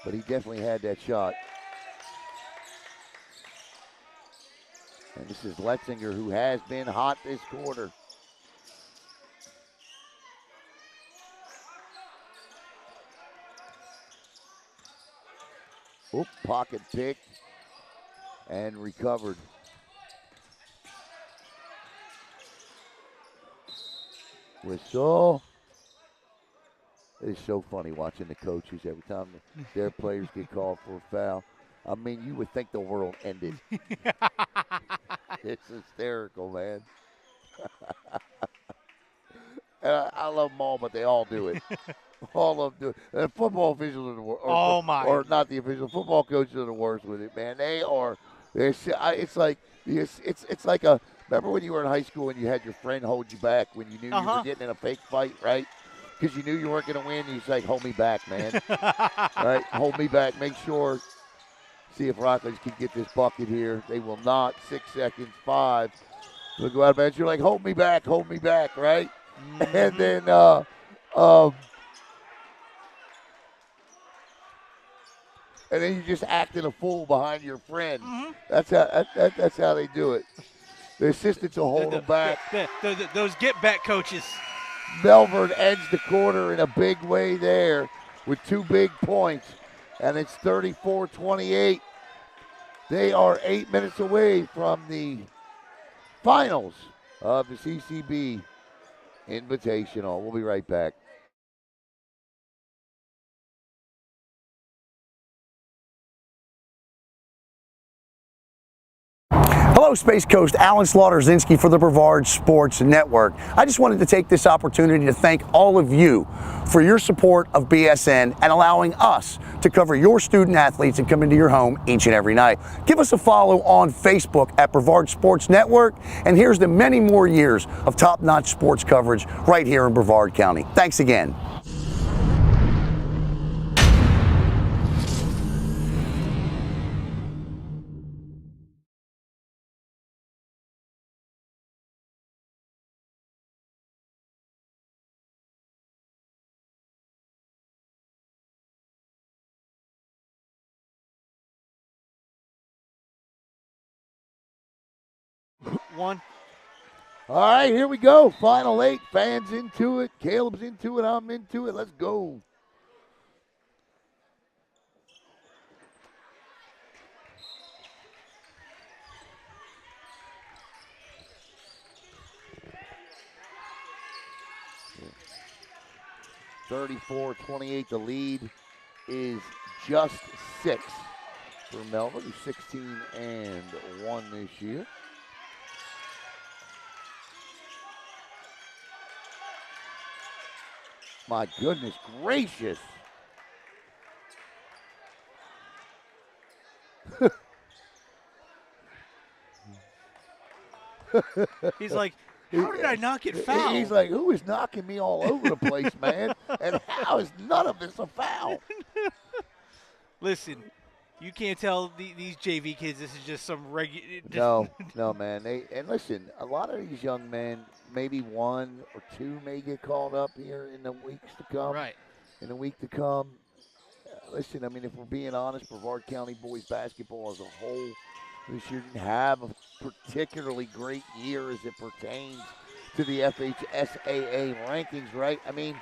but he definitely had that shot. And this is Letzinger, who has been hot this quarter. Oop, pocket pick and recovered. Whistle. It is so funny watching the coaches every time their players get called for a foul. I mean, you would think the world ended. It's hysterical, man. I love them all, but they all do it. All of them do it. And football officials are the worst. Or not the officials. Football coaches are the worst with it, man. They are. It's like a. Remember when you were in high school and you had your friend hold you back when you knew you were getting in a fake fight, right? Because you knew you weren't going to win. He's like, hold me back, man. All right, hold me back. Make sure. See if Rockledge can get this bucket here. They will not. 6 seconds, 5. They'll go out of bounds. You're like, hold me back, right? Mm-hmm. And then and then you just acting a fool behind your friend. Mm-hmm. That's how they do it. The assistants will hold them back. Those get-back coaches. Melbourne ends the quarter in a big way there with 2 big points, and it's 34-28. They are 8 minutes away from the finals of the CCB Invitational. We'll be right back. Hello, Space Coast. Alan Slaughter-Zinski for the Brevard Sports Network. I just wanted to take this opportunity to thank all of you for your support of BSN and allowing us to cover your student athletes and come into your home each and every night. Give us a follow on Facebook at Brevard Sports Network, and here's to many more years of top-notch sports coverage right here in Brevard County. Thanks again. One. All right, here we go. Final 8. Fans into it. Caleb's into it. I'm into it. Let's go. Yeah. 34-28. The lead is just 6 for Melbourne, who's 16-1 this year. My goodness gracious. He's like, how did I not get fouled? He's like, who is knocking me all over the place, man? And how is none of this a foul? Listen, you can't tell these JV kids this is just some regular. No, man. And listen, a lot of these young men, maybe 1 or 2 may get called up here in the weeks to come. Right. In the week to come. Listen, I mean, if we're being honest, Brevard County boys basketball as a whole this year didn't have a particularly great year as it pertains to the FHSAA rankings, right? I mean,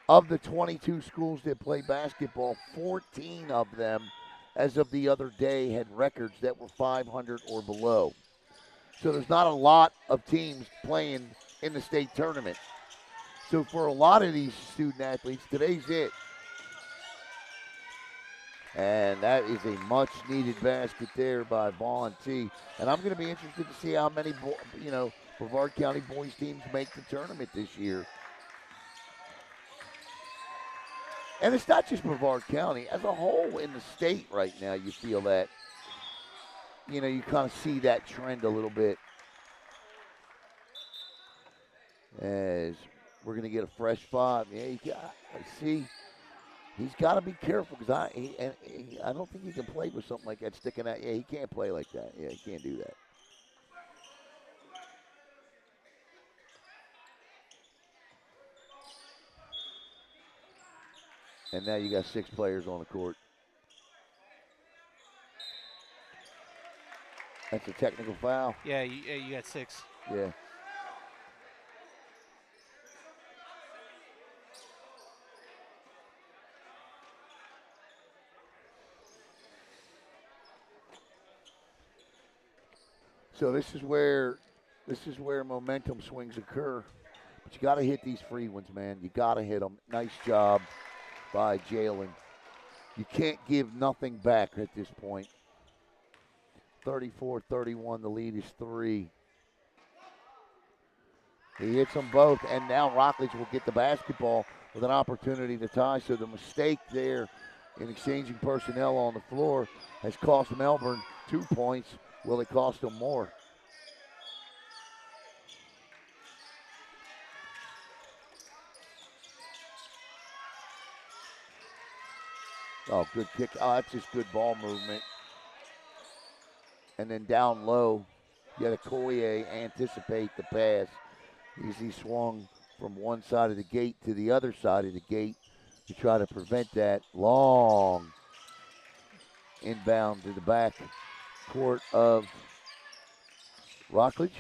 of the 22 schools that play basketball, 14 of them, as of the other day, had records that were 500 or below. So there's not a lot of teams playing in the state tournament. So for a lot of these student athletes, today's it. And that is a much-needed basket there by Vaughn T. And I'm going to be interested to see how many, Brevard County boys teams make the tournament this year. And it's not just Brevard County. As a whole in the state right now, you feel that, you kind of see that trend a little bit. As we're going to get a fresh 5. Yeah, I see. He's got to be careful because I don't think he can play with something like that sticking out. Yeah, he can't play like that. Yeah, he can't do that. And now you got 6 players on the court. That's a technical foul. Yeah, you got 6. Yeah. So this is where momentum swings occur. But you got to hit these free ones, man. You got to hit them. Nice job by Jalen. You can't give nothing back at this point. 34-31, the lead is 3. He hits them both, and now Rockledge will get the basketball with an opportunity to tie. So the mistake there in exchanging personnel on the floor has cost Melbourne 2 points. Will it cost them more? Oh, good kick. Oh, that's just good ball movement. And then down low, you had Okoye anticipate the pass. He swung from one side of the gate to the other side of the gate to try to prevent that long inbound to the back court of Rockledge.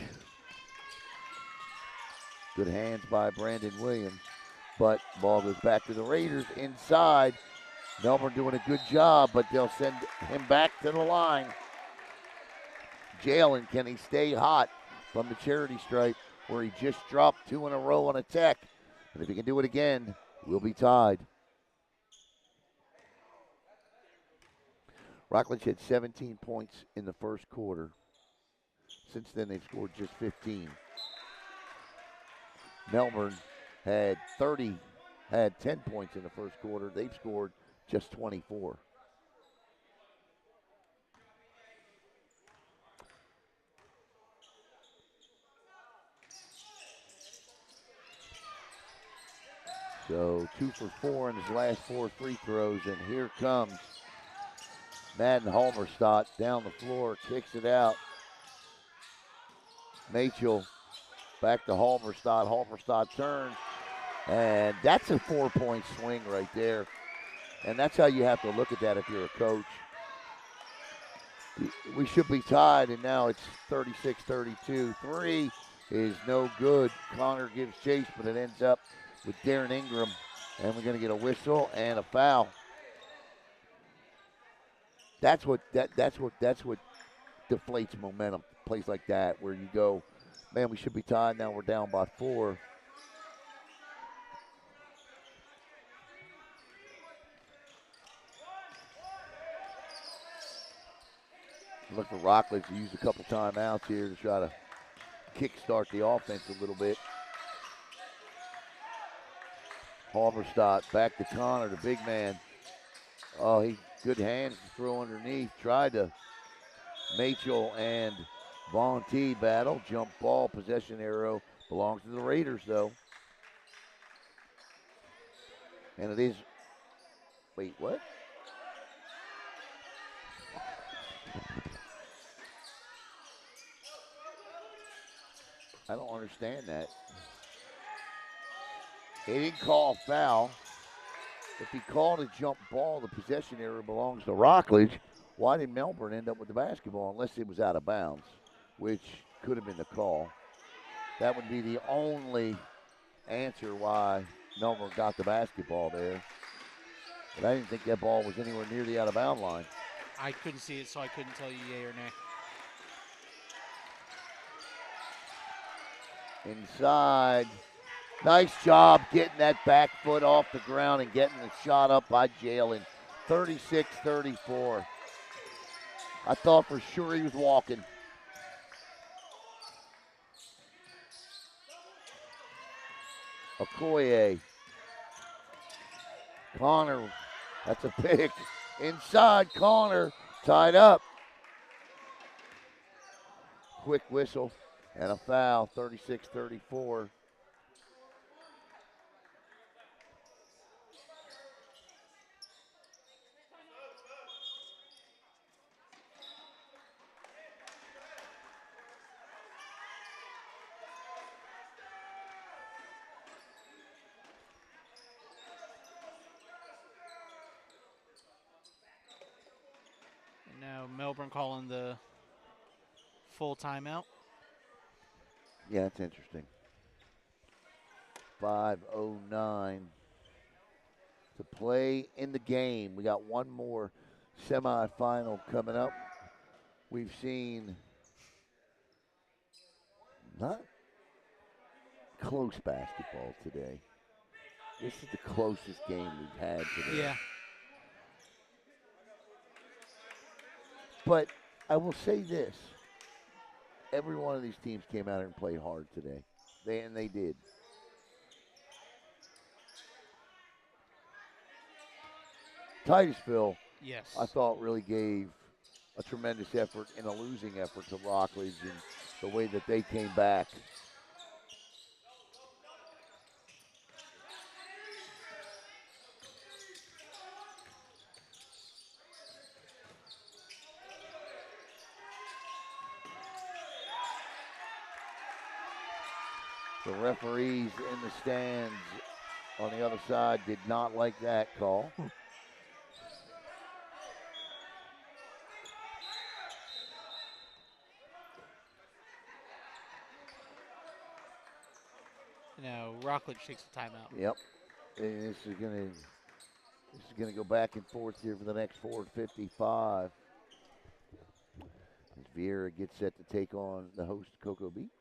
Good hands by Brandon Williams, but ball goes back to the Raiders inside. Melbourne doing a good job, but they'll send him back to the line. Jalen, can he stay hot from the charity stripe where he just dropped 2 in a row on a tech? And if he can do it again, we'll be tied. Rockledge had 17 points in the first quarter. Since then, they've scored just 15. Melbourne had 10 points in the first quarter. They've scored just 24. So 2 for 4 in his last 4 free throws, and here comes Madden Halmerstadt down the floor, kicks it out. Machel back to Halmerstadt. Halmerstadt turns, and that's a 4-point swing right there. And that's how you have to look at that if you're a coach. We should be tied, and now it's 36-32. 3 is no good. Connor gives chase, but it ends up with Darren Ingram. And we're going to get a whistle and a foul. That's what deflates momentum. Plays like that where you go, man, we should be tied. Now we're down by 4. Look for Rockledge to use a couple timeouts here to try to kickstart the offense a little bit. Halberstadt back to Connor, the big man. Oh, he good hands to throw underneath. Tried to Machel and Von T battle. Jump ball, possession arrow. Belongs to the Raiders, though. And it is, wait, what? I don't understand that. He didn't call a foul. If he called a jump ball, the possession area belongs to Rockledge. Why did Melbourne end up with the basketball unless it was out of bounds, which could have been the call? That would be the only answer why Melbourne got the basketball there. But I didn't think that ball was anywhere near the out-of-bound line. I couldn't see it, so I couldn't tell you yay or nay. Inside. Nice job getting that back foot off the ground and getting the shot up by Jalen. 36-34. I thought for sure he was walking. Okoye. Connor. That's a pick. Inside, Connor. Tied up. Quick whistle and a foul. 36-34. Now Melbourne calling the full timeout. Yeah, that's interesting. 5:09 to play in the game. We got one more semifinal coming up. We've seen not close basketball today. This is the closest game we've had today. Yeah. But I will say this. Every one of these teams came out here and played hard today. They did. Titusville, Yes. I thought really gave a tremendous effort in a losing effort to Rockledge and the way that they came back. The referees in the stands on the other side did not like that call. Now Rockledge takes the timeout. Yep. And this is gonna go back and forth here for the next 4:55. As Vieira gets set to take on the host Cocoa Beach.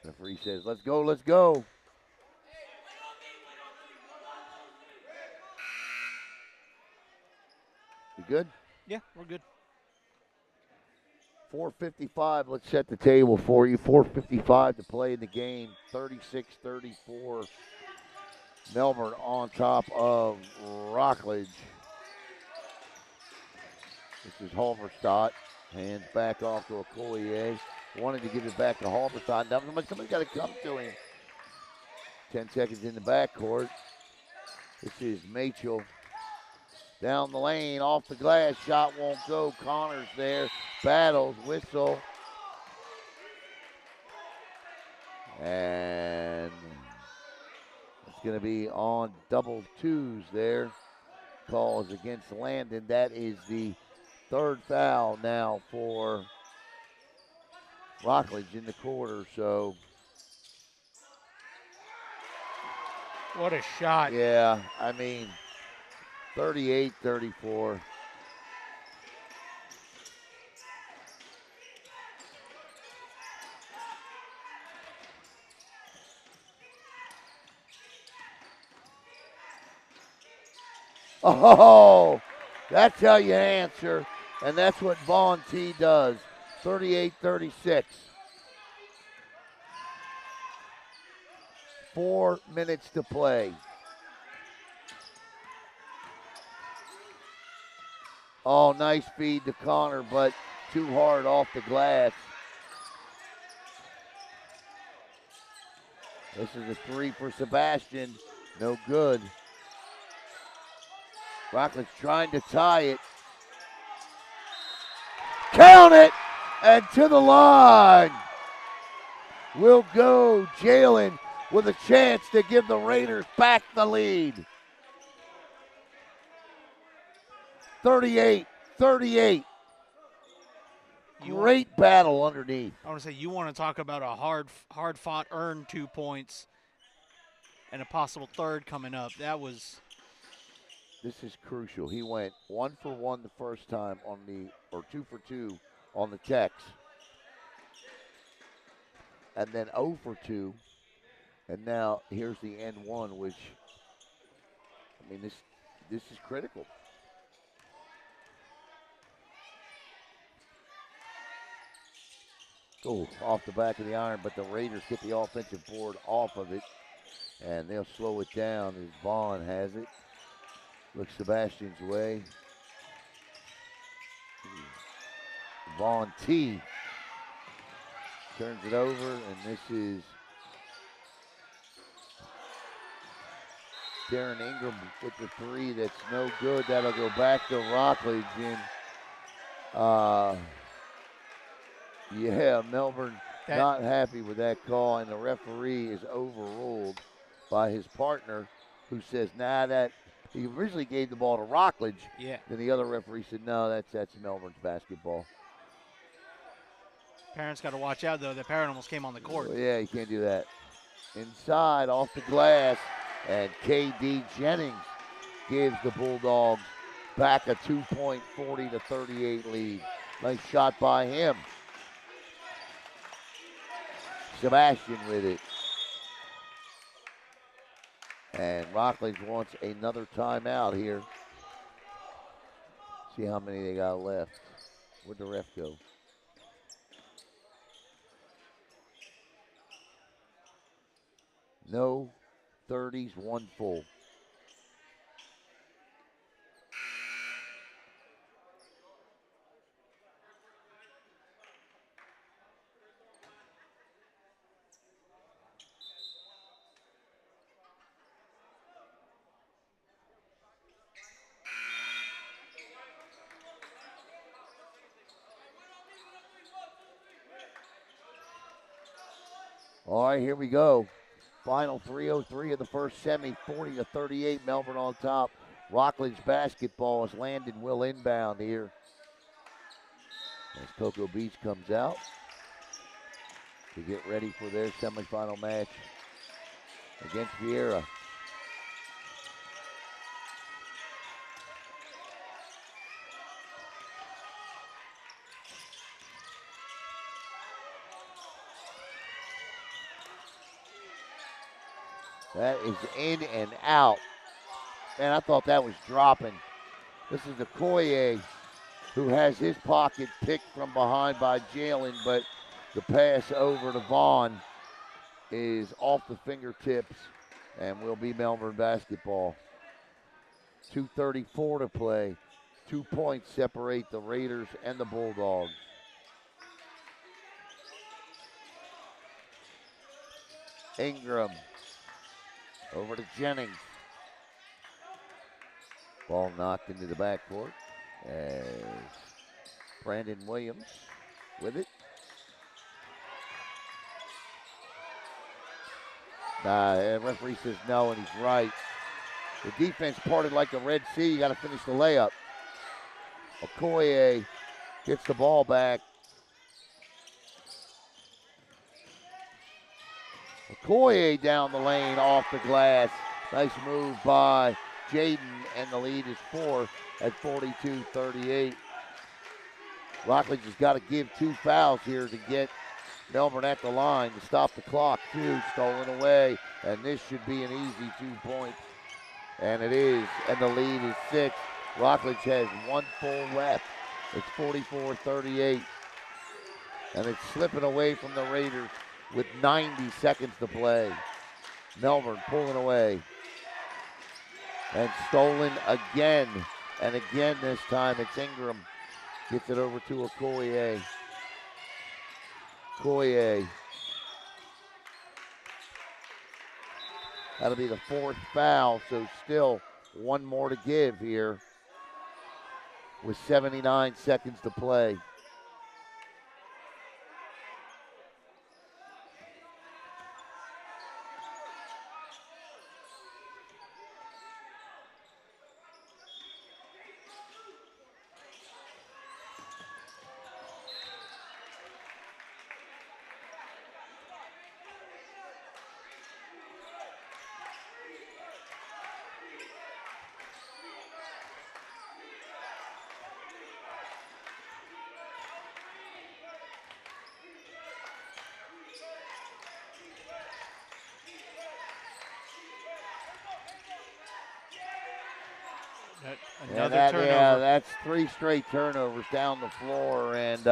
Referee says, let's go, let's go. You good? Yeah, we're good. 4:55, let's set the table for you. 4:55 to play in the game. 36-34. Melbourne on top of Rockledge. This is Halberstadt. Hands back off to Okoye. Wanted to give it back to Halberstadt. Now somebody's got to come to him. 10 seconds in the backcourt. This is Machel. Down the lane, off the glass, shot won't go. Connor's there, battles, whistle. And it's going to be on double twos there. Calls against Landon. That is the third foul now for Rockledge in the quarter. So, what a shot. yeah, I mean, 38-34. Oh, that's how you answer, and that's what Vaughn T does. 38-36. 4 minutes to play. Oh, nice feed to Connor, but too hard off the glass. This is a three for Sebastian. No good. Rockledge trying to tie it. Count it! And to the line. Will go Jalen with a chance to give the Raiders back the lead. 38-38. Great battle underneath. I want to say, you want to talk about a hard-fought earned 2 points and a possible third coming up. This is crucial. He went 1 for 1 the first time or 2 for 2 on the text. And then 0 for 2. And now here's the end one, which, I mean, this is critical. Oh, off the back of the iron, but the Raiders get the offensive board off of it, and they'll slow it down as Vaughn has it. Looks Sebastian's way. Vaughn T turns it over, and this is Darren Ingram with the three. That's no good. That'll go back to Rockledge. And yeah, Melbourne not happy with that call, and the referee is overruled by his partner, who says, nah, that he originally gave the ball to Rockledge. Yeah. Then the other referee said, no, that's Melbourne's basketball. Parents got to watch out, though. The parent almost came on the court. Well, yeah, you can't do that. Inside, off the glass, and K.D. Jennings gives the Bulldogs back a 2-point 40-38 lead. Nice shot by him. Sebastian with it. And Rockledge wants another timeout here. See how many they got left. Where'd the ref go? No 30s, one full. All right, here we go. Final 3:03 of the first semi, 40-38. Melbourne on top. Rockledge basketball as Landon will inbound here. As Cocoa Beach comes out to get ready for their semifinal match against Vieira. That is in and out. Man, I thought that was dropping. This is Okoye, who has his pocket picked from behind by Jalen, but the pass over to Vaughn is off the fingertips and will be Melbourne basketball. 2:34 to play. 2 points separate the Raiders and the Bulldogs. Ingram over to Jennings. Ball knocked into the backcourt as Brandon Williams with it. The referee says no, and he's right. The defense parted like the Red Sea. You got to finish the layup. Okoye gets the ball back. Okoye down the lane off the glass. Nice move by Jaden, and the lead is 4 at 42-38. Rockledge has got to give 2 fouls here to get Melbourne at the line to stop the clock. 2 stolen away, and this should be an easy 2 points. And it is, and the lead is 6. Rockledge has 1 full left. It's 44-38. And it's slipping away from the Raiders with 90 seconds to play. Melbourne pulling away. And stolen again. And again this time it's Ingram. Gets it over to Okoye. Okoye. That'll be the 4th foul, so still 1 more to give here with 79 seconds to play. Another turnover. Yeah, that's 3 straight turnovers down the floor, and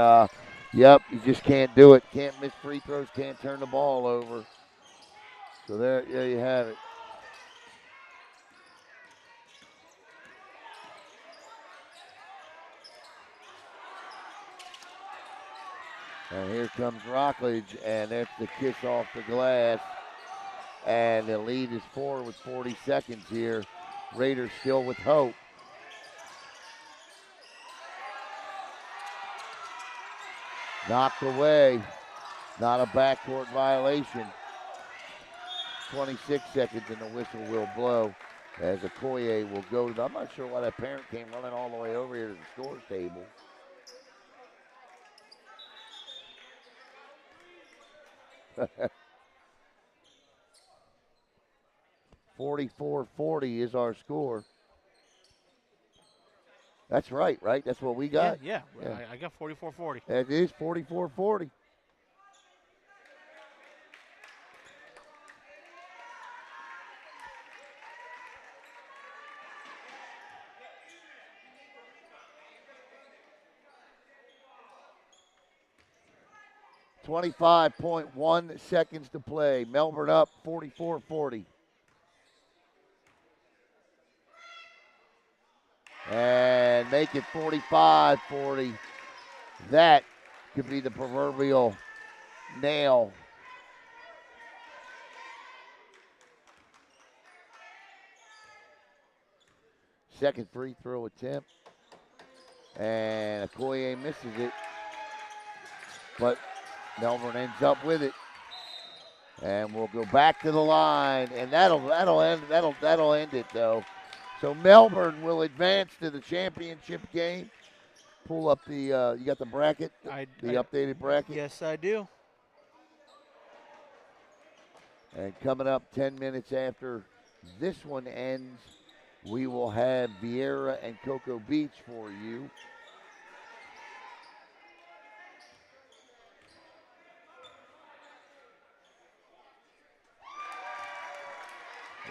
yep, you just can't do it. Can't miss free throws, can't turn the ball over. So there you have it. And here comes Rockledge, and that's the kiss off the glass. And the lead is 4 with 40 seconds here. Raiders still with hope. Knocked away. Not a backcourt violation. 26 seconds and the whistle will blow as Okoye will go to I'm not sure why that parent came running all the way over here to the scores table. $44-40 is our score. That's right? That's what we got? Yeah. I got 44-40. It is 44-40. .1 seconds to play. Melbourne up 44-40. And make it 45-40. That could be the proverbial nail. Second free throw attempt. And Okoye misses it. But Melbourne ends up with it. And we'll go back to the line. And that'll end it though. So Melbourne will advance to the championship game. Pull up the you got the bracket? The updated bracket? Yes, I do. And coming up 10 minutes after this one ends, we will have Vieira and Cocoa Beach for you.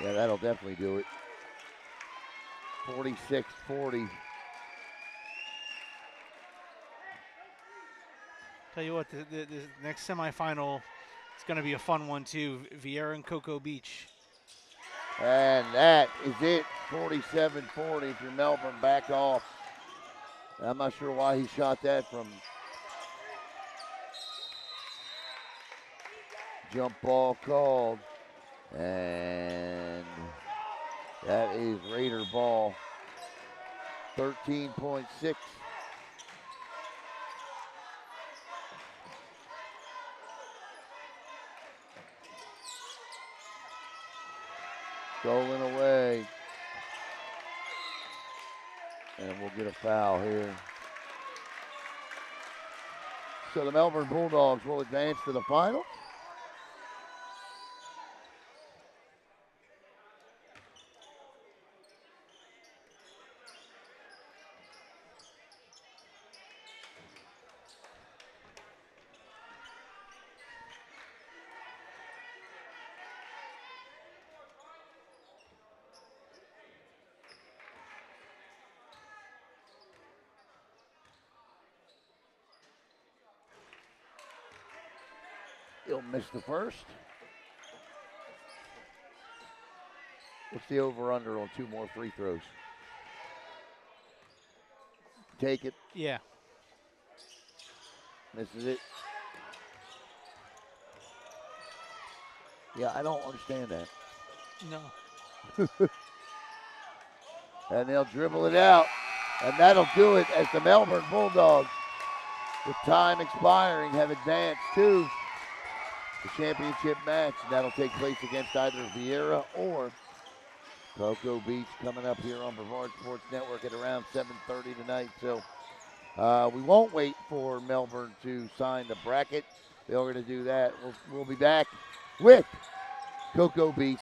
Yeah, that'll definitely do it. 46-40. Tell you what, the next semifinal is going to be a fun one too. Vieira and Cocoa Beach. And that is it. 47-40 if you're Melbourne back off. I'm not sure why he shot that from jump ball called. And that is Raider ball. 13.6. Stolen away. And we'll get a foul here. So the Melbourne Bulldogs will advance to the final. He'll miss the first. What's the over-under on 2 more free throws? Take it. Yeah. Misses it. Yeah, I don't understand that. No. And they'll dribble it out. And that'll do it as the Melbourne Bulldogs, with time expiring, have advanced to the championship match. And that'll take place against either Vieira or Cocoa Beach, coming up here on Brevard Sports Network at around 7:30 tonight. So we won't wait for Melbourne to sign the bracket. They're going to do that. We'll be back with Cocoa Beach